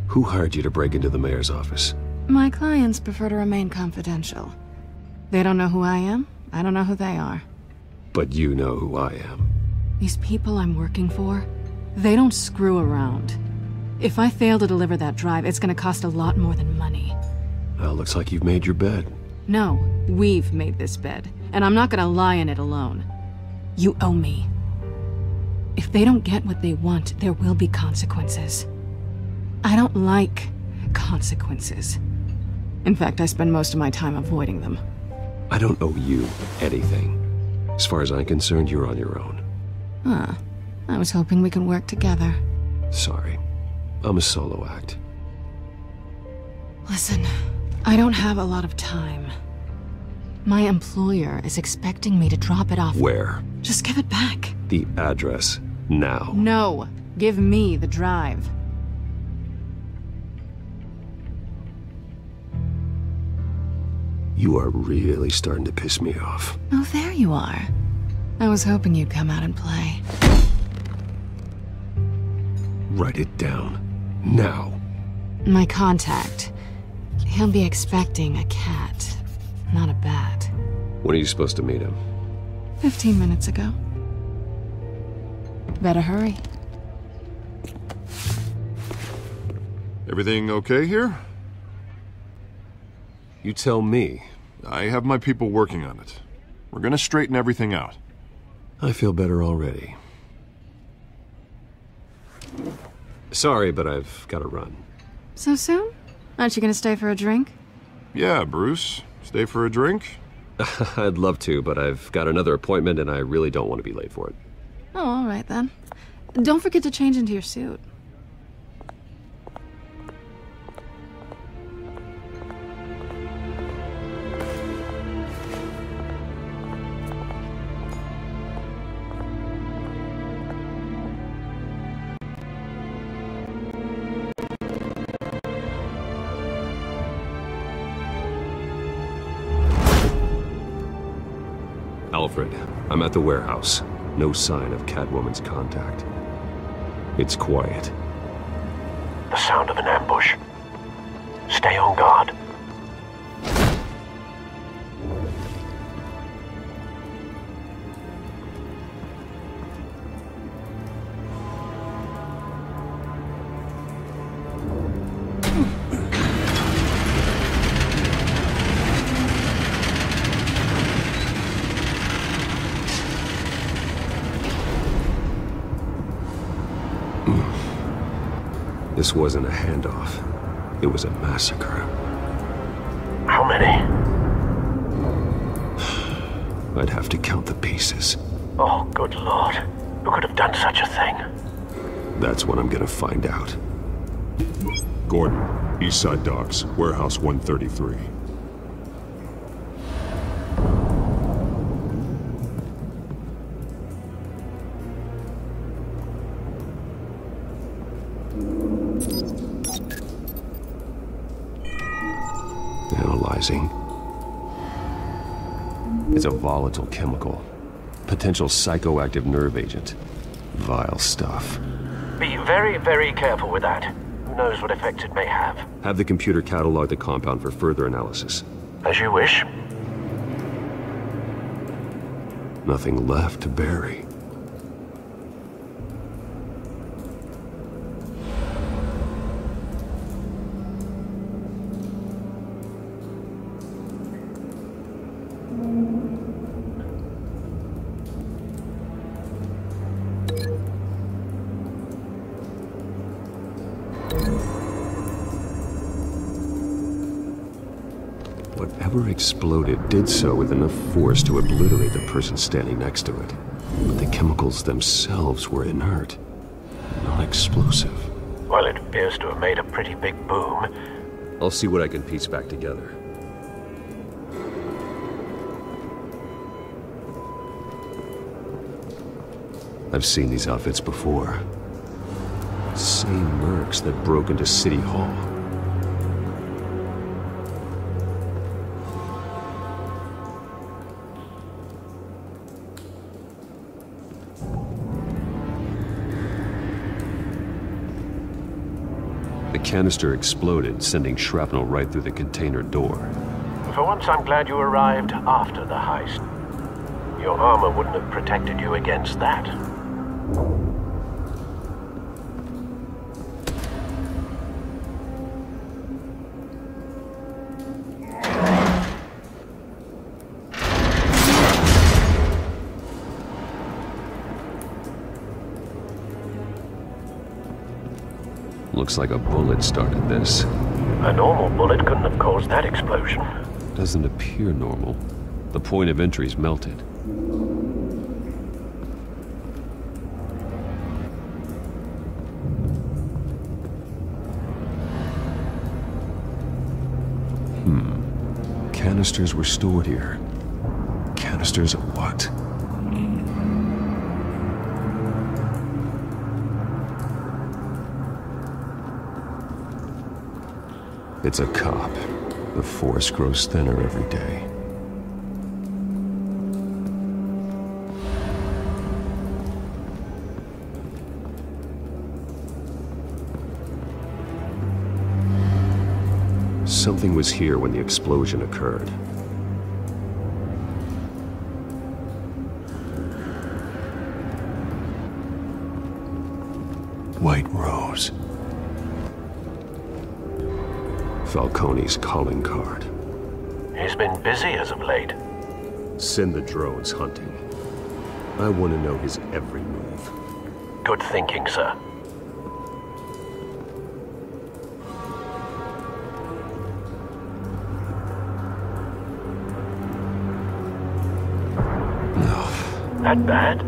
Who hired you to break into the mayor's office? My clients prefer to remain confidential. They don't know who I am, I don't know who they are. But you know who I am. These people I'm working for, they don't screw around. If I fail to deliver that drive, it's gonna cost a lot more than money. Well, looks like you've made your bed. No, we've made this bed, and I'm not gonna lie in it alone. You owe me. If they don't get what they want, there will be consequences. I don't like Consequences. In fact, I spend most of my time avoiding them. I don't owe you anything. As far as I'm concerned, you're on your own. Huh. I was hoping we could work together. Sorry. I'm a solo act. Listen, I don't have a lot of time. My employer is expecting me to drop it off. Where? Just give it back. The address. Now. No. Give me the drive. You are really starting to piss me off. Oh, there you are. I was hoping you'd come out and play. Write it down. Now. My contact. He'll be expecting a cat, not a bat. When are you supposed to meet him? 15 minutes ago. Better hurry. Everything okay here? You tell me. I have my people working on it. We're gonna straighten everything out. I feel better already. Sorry, but I've got to run. So soon? Aren't you gonna stay for a drink? Yeah, Bruce. Stay for a drink? I'd love to, but I've got another appointment and I really don't want to be late for it. Oh, all right then. Don't forget to change into your suit. Alfred, I'm at the warehouse. No sign of Catwoman's contact. It's quiet. The sound of an ambush. Stay on guard. This wasn't a handoff. It was a massacre. How many? I'd have to count the pieces. Oh, good lord. Who could have done such a thing? That's what I'm gonna find out. Gordon, Eastside Docks, Warehouse 133. Analyzing. It's a volatile chemical. Potential psychoactive nerve agent. Vile stuff. Be very, very careful with that. Who knows what effects it may have. Have the computer catalog the compound for further analysis. As you wish. Nothing left to bury. Whatever exploded did so with enough force to obliterate the person standing next to it. But the chemicals themselves were inert, not explosive. Well, it appears to have made a pretty big boom. I'll see what I can piece back together. I've seen these outfits before. Same mercs that broke into City Hall. The canister exploded, sending shrapnel right through the container door. For once, I'm glad you arrived after the heist. Your armor wouldn't have protected you against that. Looks like a bullet started this. A normal bullet couldn't have caused that explosion. Doesn't appear normal. The point of entry's melted. Canisters were stored here. Canisters of what? It's a cop. The force grows thinner every day. Something was here when the explosion occurred. White Rose. Falcone's calling card. He's been busy as of late. Send the drones hunting. I want to know his every move. Good thinking, sir. That bad?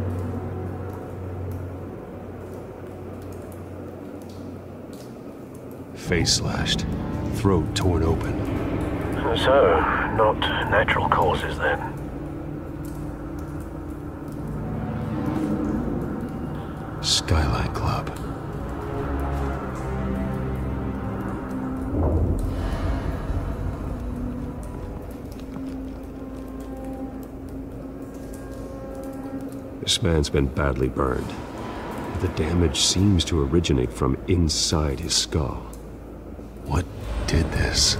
Face slashed, throat torn open. So, not natural causes then. Skyline Club. This man's been badly burned. The damage seems to originate from inside his skull. What did this?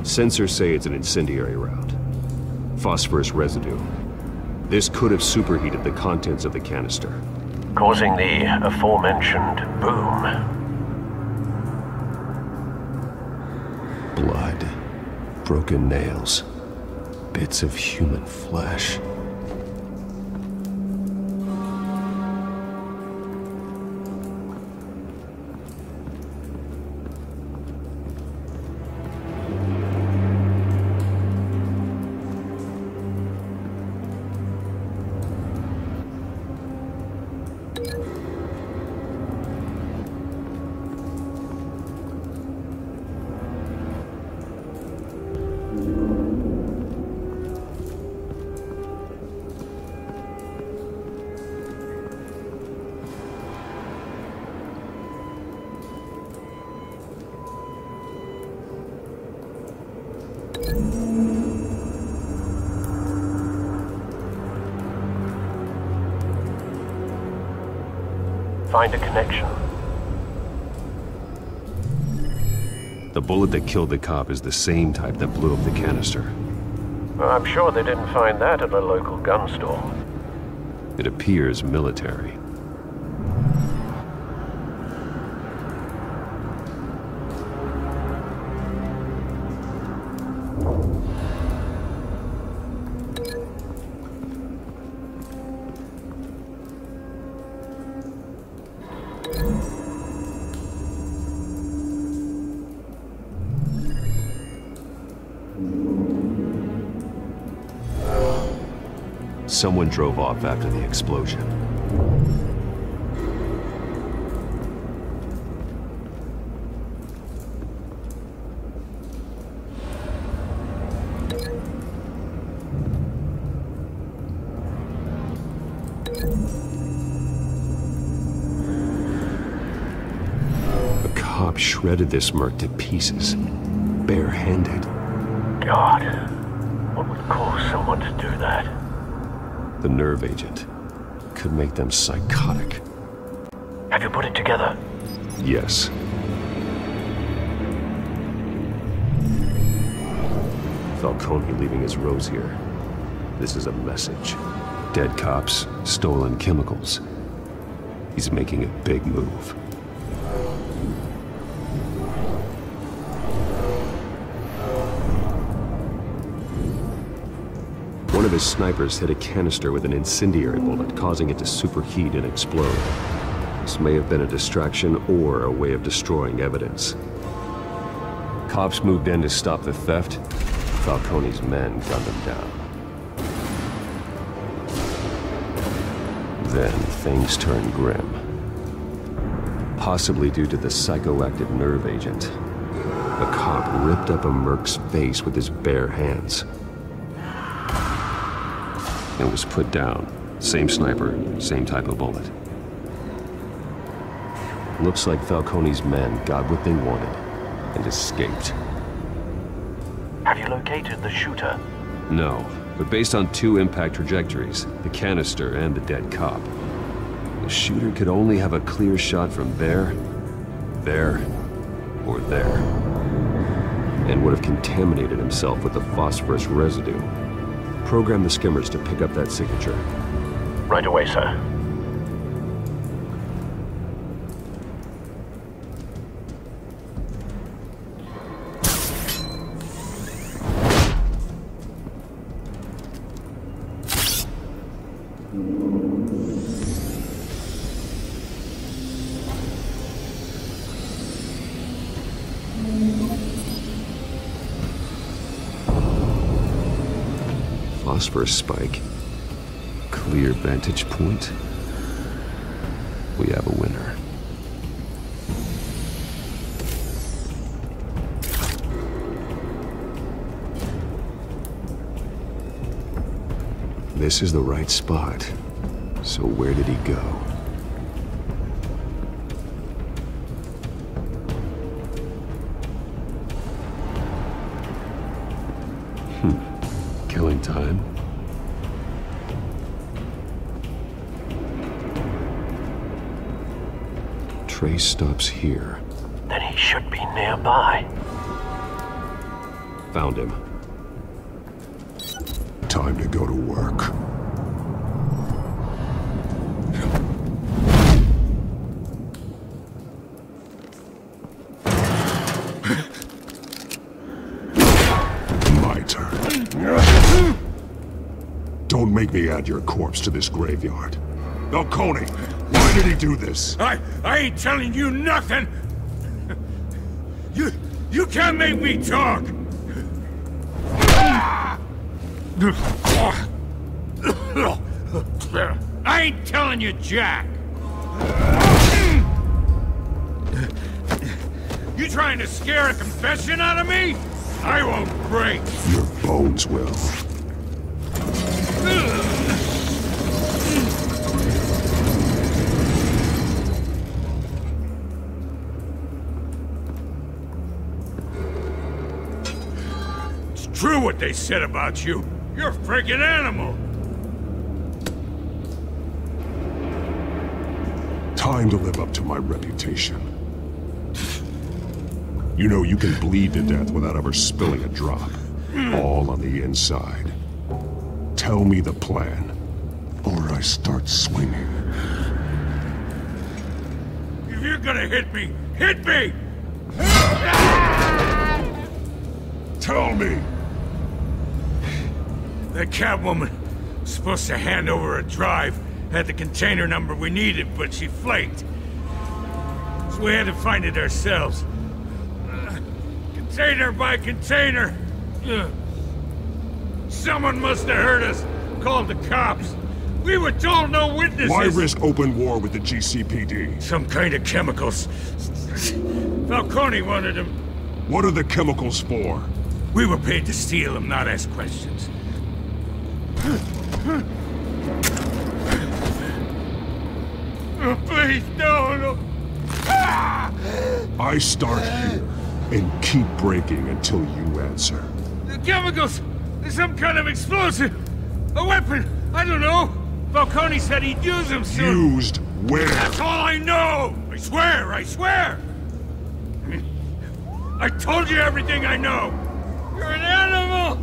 Sensors say it's an incendiary round. Phosphorus residue. This could have superheated the contents of the canister, causing the aforementioned boom. Blood, broken nails, bits of human flesh. Find a connection. The bullet that killed the cop is the same type that blew up the canister. Well, I'm sure they didn't find that at a local gun store. It appears military. Someone drove off after the explosion. A cop shredded this merc to pieces, barehanded. God, what would cause someone to do that? The nerve agent could make them psychotic. Have you put it together? Yes. Falcone leaving his rose here. This is a message. Dead cops, stolen chemicals. He's making a big move. one of his snipers hit a canister with an incendiary bullet, causing it to superheat and explode. This may have been a distraction or a way of destroying evidence. Cops moved in to stop the theft. Falcone's men gunned them down. Then things turned grim. Possibly due to the psychoactive nerve agent. A cop ripped up a merc's face with his bare hands. And was put down. Same sniper, same type of bullet. Looks like Falcone's men got what they wanted and escaped. Have you located the shooter? No, but based on two impact trajectories, the canister and the dead cop, the shooter could only have a clear shot from there, or there, and would have contaminated himself with the phosphorus residue. Program the skimmers to pick up that signature. Right away, sir. Phosphorus spike. Clear vantage point. We have a winner. This is the right spot. So where did he go? Killing time. Trace stops here. Then he should be nearby. Found him. Time to go to work. My turn. Don't make me add your corpse to this graveyard. Falcone, why did he do this? I ain't telling you nothing! You can't make me talk! I ain't telling you jack! You trying to scare a confession out of me? I won't break! Your bones will. It's true what they said about you. You're a freaking animal! Time to live up to my reputation. You know you can bleed to death without ever spilling a drop. All on the inside. Tell me the plan, or I start swinging. If you're gonna hit me, hit me! Tell me! That Catwoman was supposed to hand over a drive, had the container number we needed, but she flaked. So we had to find it ourselves. Container by container. Someone must have heard us, called the cops. We were told no witnesses. Why risk open war with the GCPD? Some kind of chemicals. Falcone wanted them. What are the chemicals for? We were paid to steal them, not ask questions. Oh, please, no. I start here and keep breaking until you answer. The chemicals! Some kind of explosive! A weapon! I don't know! Falcone said he'd use them soon! Used where? That's all I know! I swear! I told you everything I know! You're an animal!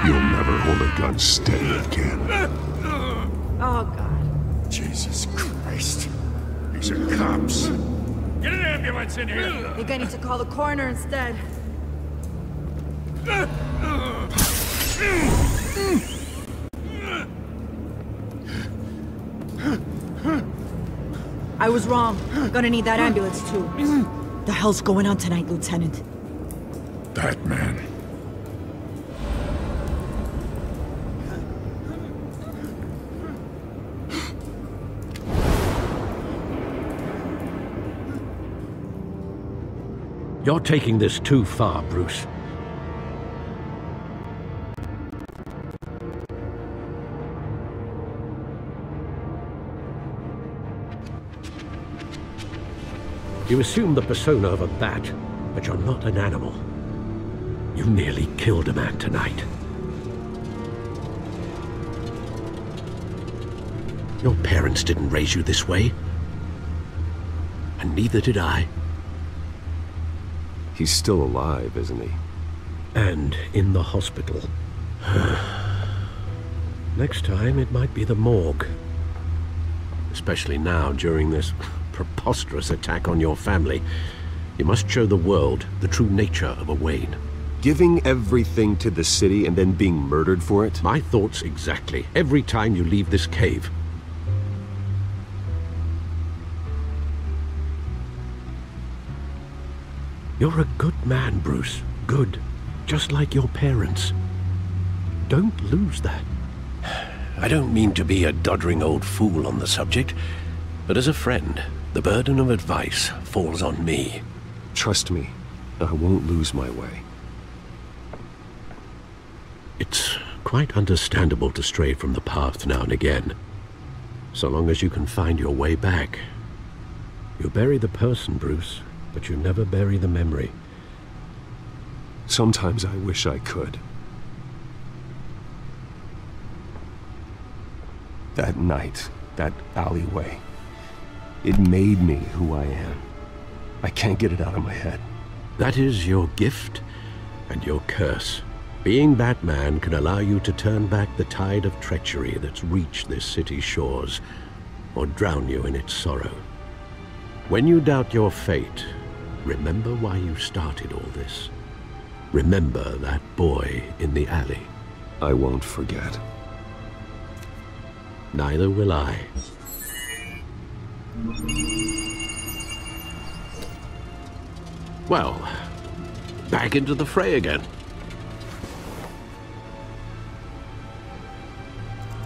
You'll never hold a gun steady again. Oh, God. Jesus Christ. These are cops. Get an ambulance in here! Think I need to call the coroner instead. I was wrong. Gonna need that ambulance, too. The hell's going on tonight, Lieutenant? Batman. You're taking this too far, Bruce. You assume the persona of a bat, but you're not an animal. You nearly killed a man tonight. Your parents didn't raise you this way. And neither did I. He's still alive, isn't he? And in the hospital. Next time, it might be the morgue. Especially now, during this preposterous attack on your family. You must show the world the true nature of a Wayne. Giving everything to the city and then being murdered for it? My thoughts exactly. Every time you leave this cave. You're a good man, Bruce. Good. Just like your parents. Don't lose that. I don't mean to be a doddering old fool on the subject, but as a friend, the burden of advice falls on me. Trust me, I won't lose my way. It's quite understandable to stray from the path now and again, so long as you can find your way back. You bury the person, Bruce, but you never bury the memory. Sometimes I wish I could. That night, that alleyway, it made me who I am. I can't get it out of my head. That is your gift and your curse. Being Batman can allow you to turn back the tide of treachery that's reached this city's shores, or drown you in its sorrow. When you doubt your fate, remember why you started all this. Remember that boy in the alley. I won't forget. Neither will I. Well, back into the fray again.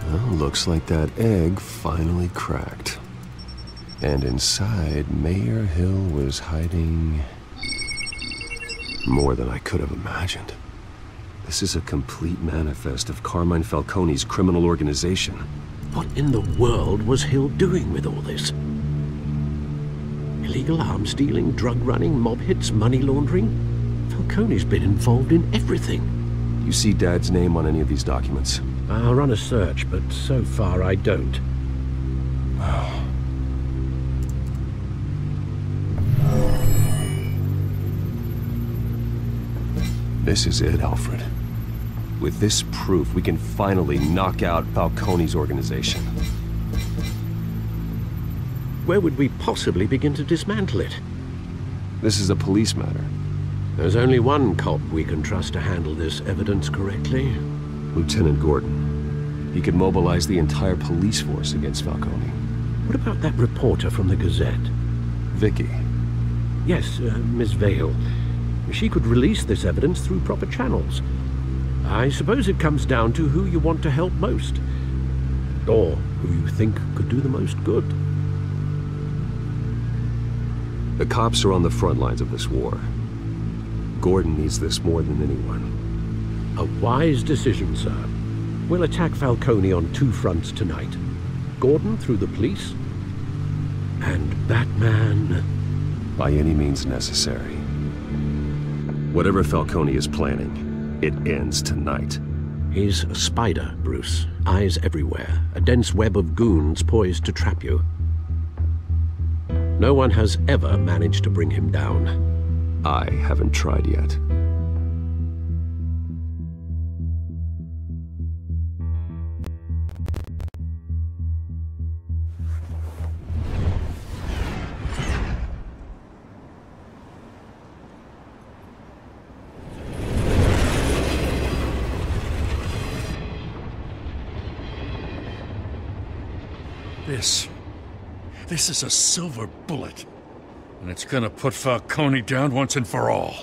Well, looks like that egg finally cracked. And inside, Mayor Hill was hiding more than I could have imagined. This is a complete manifest of Carmine Falcone's criminal organization. What in the world was Hill doing with all this? Illegal arms dealing, drug running, mob hits, money laundering? Falcone's been involved in everything. You see Dad's name on any of these documents? I'll run a search, but so far I don't. This is it, Alfred. With this proof, we can finally knock out Falcone's organization. Where would we possibly begin to dismantle it? This is a police matter. There's only one cop we can trust to handle this evidence correctly. Lieutenant Gordon. He could mobilize the entire police force against Falcone. What about that reporter from the Gazette? Vicky. Yes, Miss Vale. She could release this evidence through proper channels. I suppose it comes down to who you want to help most. Or who you think could do the most good. The cops are on the front lines of this war. Gordon needs this more than anyone. A wise decision, sir. We'll attack Falcone on two fronts tonight. Gordon through the police, and Batman... by any means necessary. Whatever Falcone is planning, it ends tonight. He's a spider, Bruce. Eyes everywhere. A dense web of goons poised to trap you. No one has ever managed to bring him down. I haven't tried yet. This is a silver bullet. And it's gonna put Falcone down once and for all.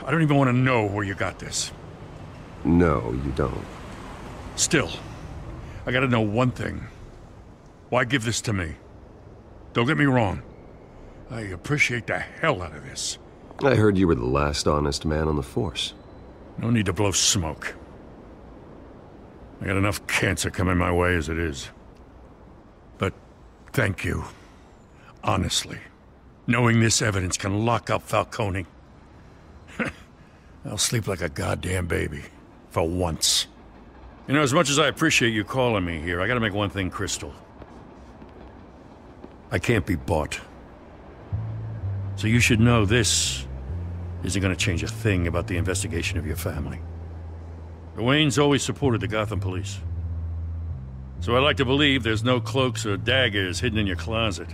I don't even want to know where you got this. No, you don't. Still, I gotta know one thing. Why give this to me? Don't get me wrong. I appreciate the hell out of this. I heard you were the last honest man on the force. No need to blow smoke. I got enough cancer coming my way as it is. But thank you. Honestly. Knowing this evidence can lock up Falcone. I'll sleep like a goddamn baby. For once. You know, as much as I appreciate you calling me here, I gotta make one thing crystal. I can't be bought. So you should know this isn't gonna change a thing about the investigation of your family. The Waynes always supported the Gotham police. So I like to believe there's no cloaks or daggers hidden in your closet.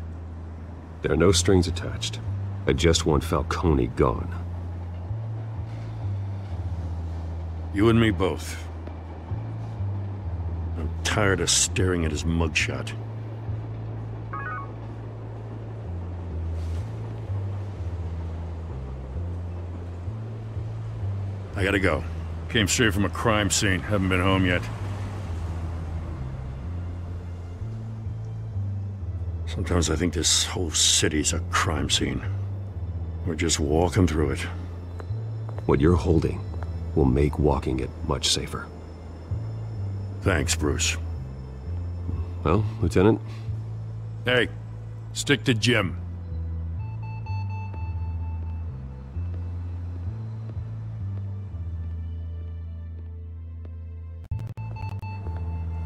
There are no strings attached. I just want Falcone gone. You and me both. I'm tired of staring at his mugshot. I gotta go. Came straight from a crime scene. Haven't been home yet. Sometimes I think this whole city's a crime scene. We're just walking through it. What you're holding will make walking it much safer. Thanks, Bruce. Well, Lieutenant? Hey, stick to Jim.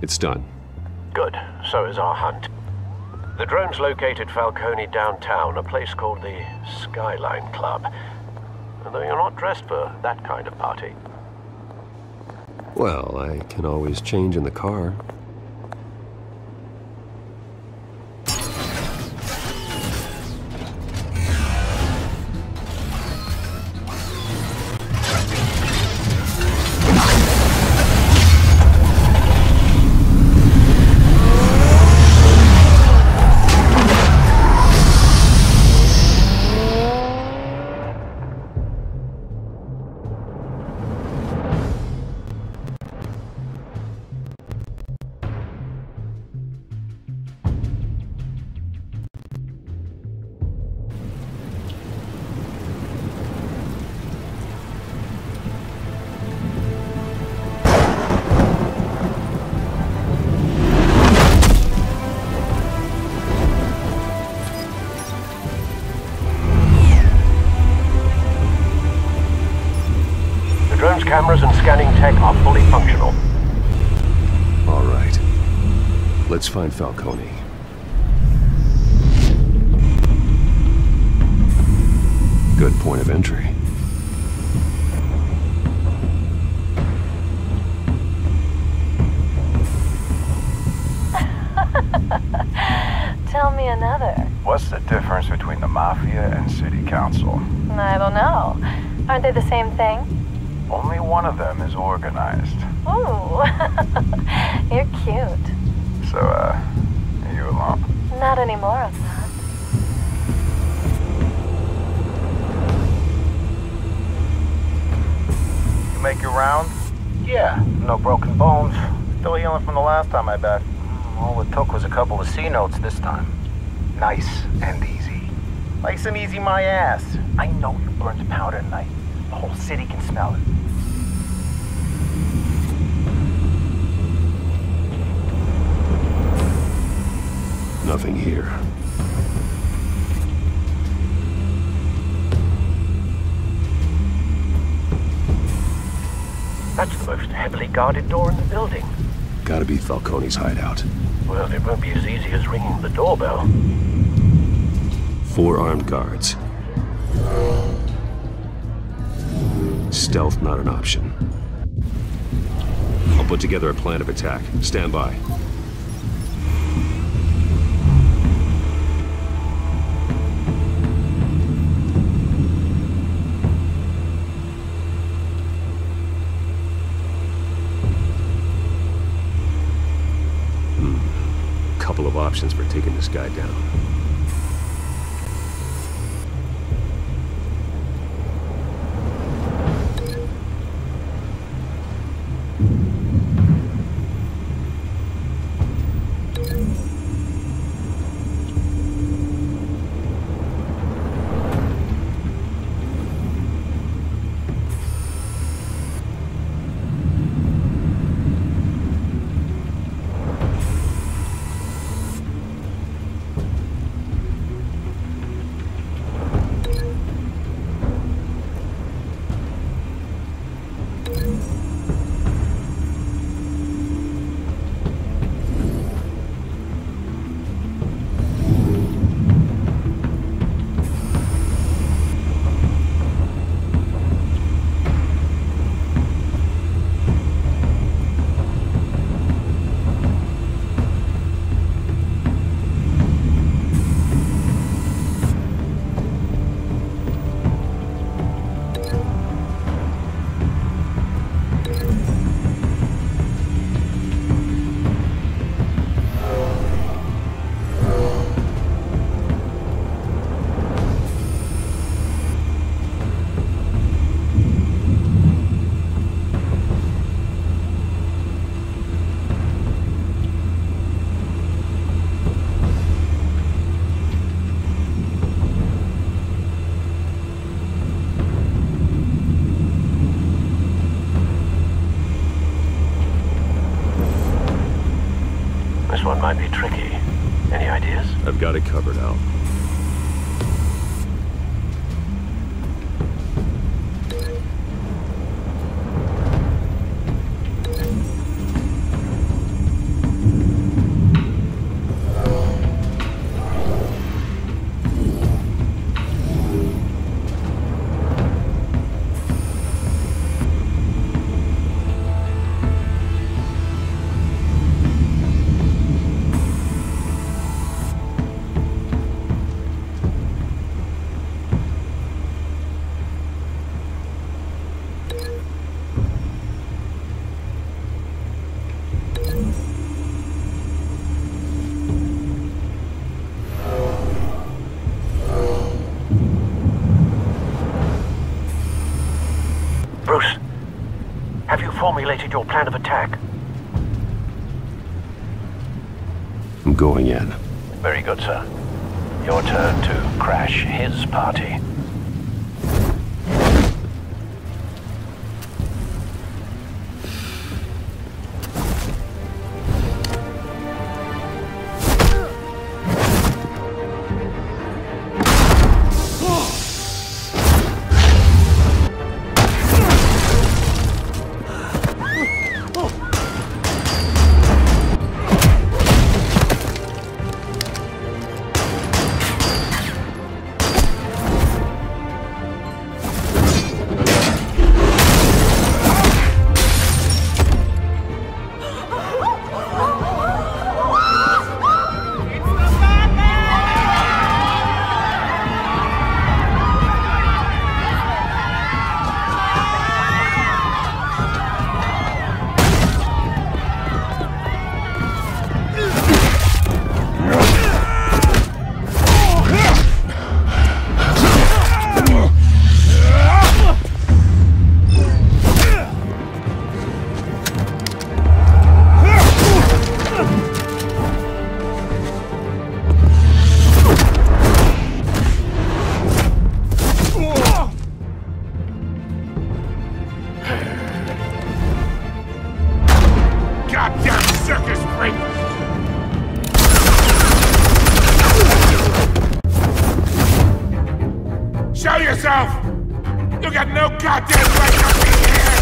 It's done. Good. So is our hunt. The drones located Falcone downtown, a place called the Skyline Club. Although you're not dressed for that kind of party. Well, I can always change in the car. Cameras and scanning tech are fully functional. All right. Let's find Falcone. Good point of entry. Tell me another. What's the difference between the Mafia and City Council? I don't know. Aren't they the same thing? Only one of them is organized. Ooh, you're cute. So, are you alone? Not anymore, I'm not. You make your rounds? Yeah, no broken bones. Still healing from the last time I bet. All it took was a couple of C notes this time. Nice and easy. Nice and easy my ass. I know you burned powder tonight. The whole city can smell it. Nothing here. That's the most heavily guarded door in the building. Gotta be Falcone's hideout. Well, it won't be as easy as ringing the doorbell. 4 armed guards. Stealth not an option. I'll put together a plan of attack. Stand by. couple of options for taking this guy down. This one might be tricky. Any ideas? I've got it covered, Al. Bruce, have you formulated your plan of attack? I'm going in. Very good, sir. Your turn to crash his party. Show yourself! You got no goddamn right up in here!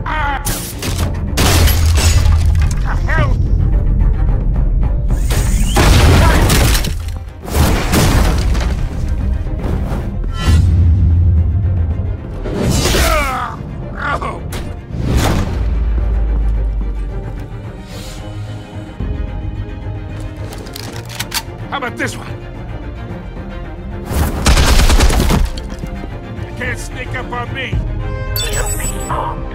Ah! The hell? How about this one? You can't sneak up on me. Be armed.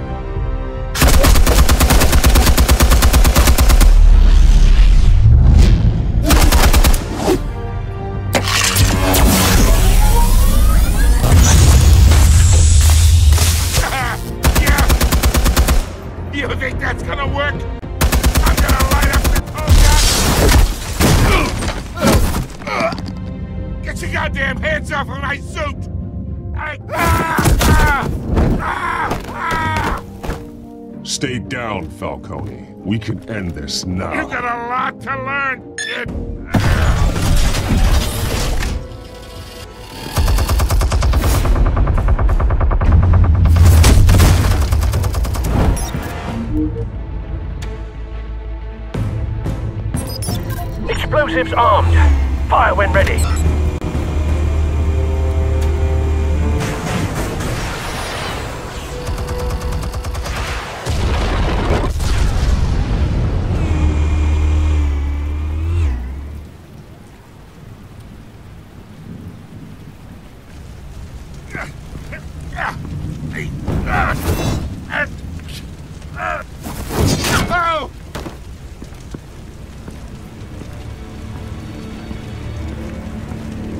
Stay down, Falcone. We can end this now. You got a lot to learn, kid. Explosives armed. Fire when ready.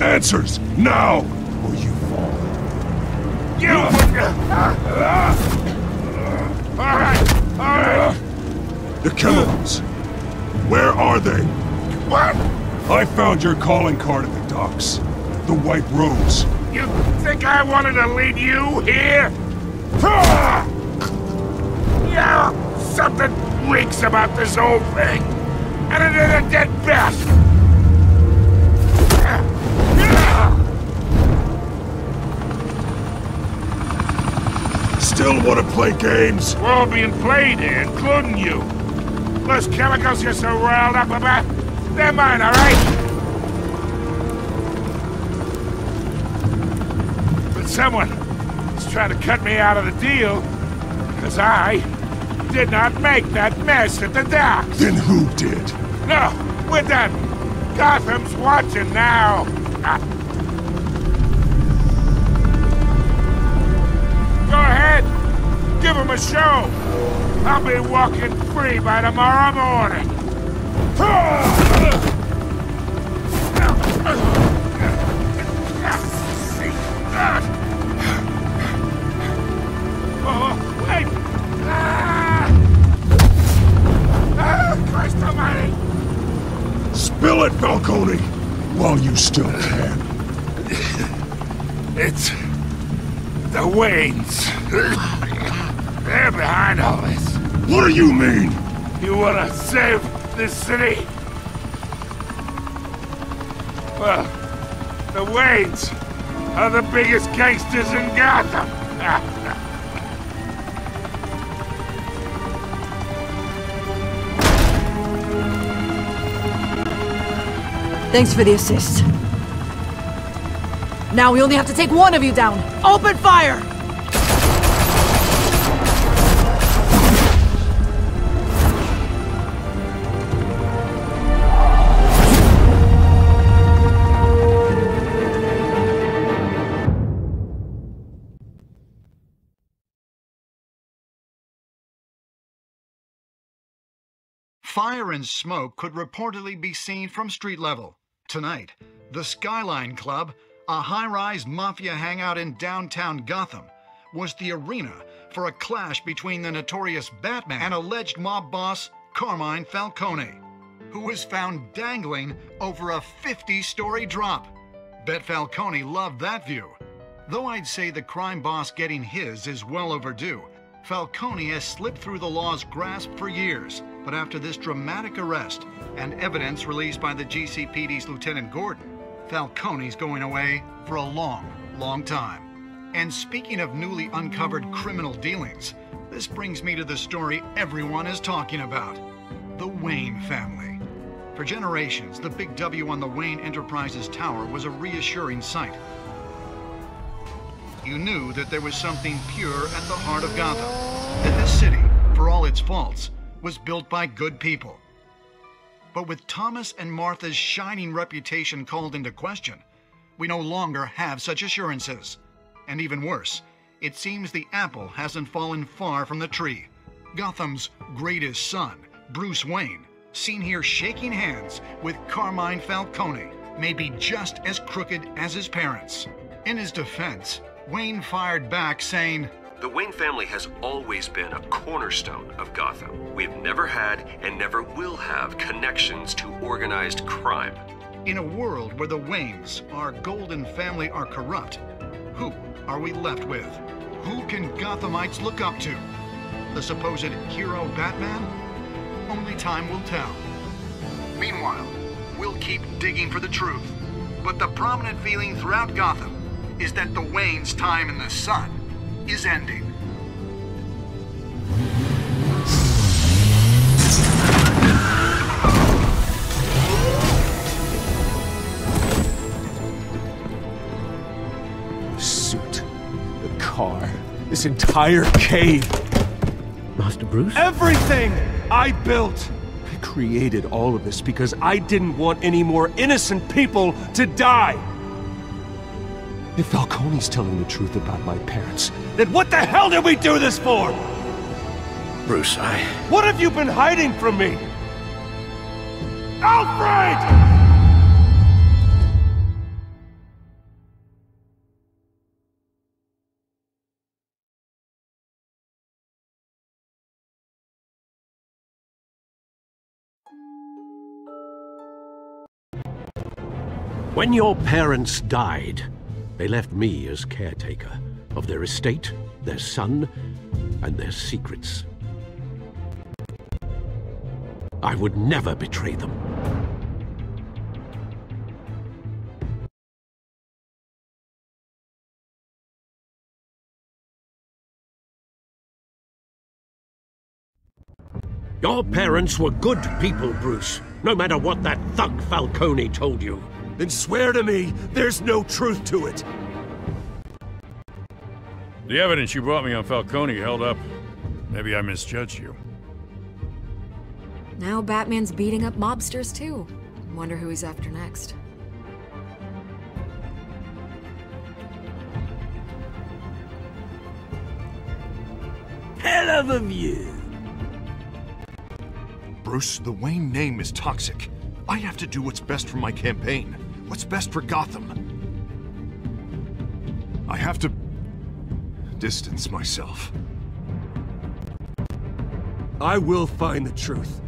Answers, now! Or you fall. Alright. The chemicals. Where are they? What? I found your calling card at the docks. The White Rose. You think I wanted to lead you here? Yeah, something reeks about this whole thing. And it is a dead best. Still want to play games? We're all being played here, including you. Those chemicals you're so riled up about, they're mine, all right? But someone is trying to cut me out of the deal because I did not make that mess at the docks. Then who did? No, we're done. Gotham's watching now. Go ahead. Give him a show. I'll be walking free by tomorrow morning. Oh, wait! Christ almighty! Spill it, Falcone! While you still can. It's the Waynes. They're behind all this. What do you mean? You wanna save this city? Well, the Waynes are the biggest gangsters in Gotham. Thanks for the assist. Now we only have to take one of you down. Open fire! Fire and smoke could reportedly be seen from street level. Tonight, the Skyline Club, a high-rise mafia hangout in downtown Gotham, was the arena for a clash between the notorious Batman and alleged mob boss Carmine Falcone, who was found dangling over a 50-story drop. Bet Falcone loved that view. Though I'd say the crime boss getting his is well overdue, Falcone has slipped through the law's grasp for years. But after this dramatic arrest and evidence released by the GCPD's Lieutenant Gordon, Falcone's going away for a long, long time. And speaking of newly uncovered criminal dealings, this brings me to the story everyone is talking about: the Wayne family. For generations, the big W on the Wayne Enterprises tower was a reassuring sight. You knew that there was something pure at the heart of Gotham, that this city, for all its faults, was built by good people. But with Thomas and Martha's shining reputation called into question, we no longer have such assurances. And even worse, it seems the apple hasn't fallen far from the tree. Gotham's greatest son, Bruce Wayne, seen here shaking hands with Carmine Falcone, may be just as crooked as his parents. In his defense, Wayne fired back saying, "The Wayne family has always been a cornerstone of Gotham. We've never had and never will have connections to organized crime." In a world where the Waynes, our golden family, are corrupt, Who are we left with? Who can Gothamites look up to? The supposed hero Batman? Only time will tell. Meanwhile, we'll keep digging for the truth. But the prominent feeling throughout Gotham is that the Wayne's time in the sun is ending. The suit, the car, this entire cave. Master Bruce? Everything I built! I created all of this because I didn't want any more innocent people to die! If Falcone's telling the truth about my parents, then what the hell did we do this for? Bruce, What have you been hiding from me? Alfred! When your parents died, they left me as caretaker of their estate, their son, and their secrets. I would never betray them. Your parents were good people, Bruce, no matter what that thug Falcone told you. Then swear to me there's no truth to it. The evidence you brought me on Falcone held up. Maybe I misjudged you. Now Batman's beating up mobsters too. Wonder who he's after next. Hell of a view. Bruce, the Wayne name is toxic. I have to do what's best for my campaign. What's best for Gotham. I have to distance myself. I will find the truth.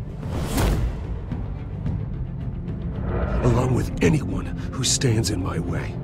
Along with anyone who stands in my way.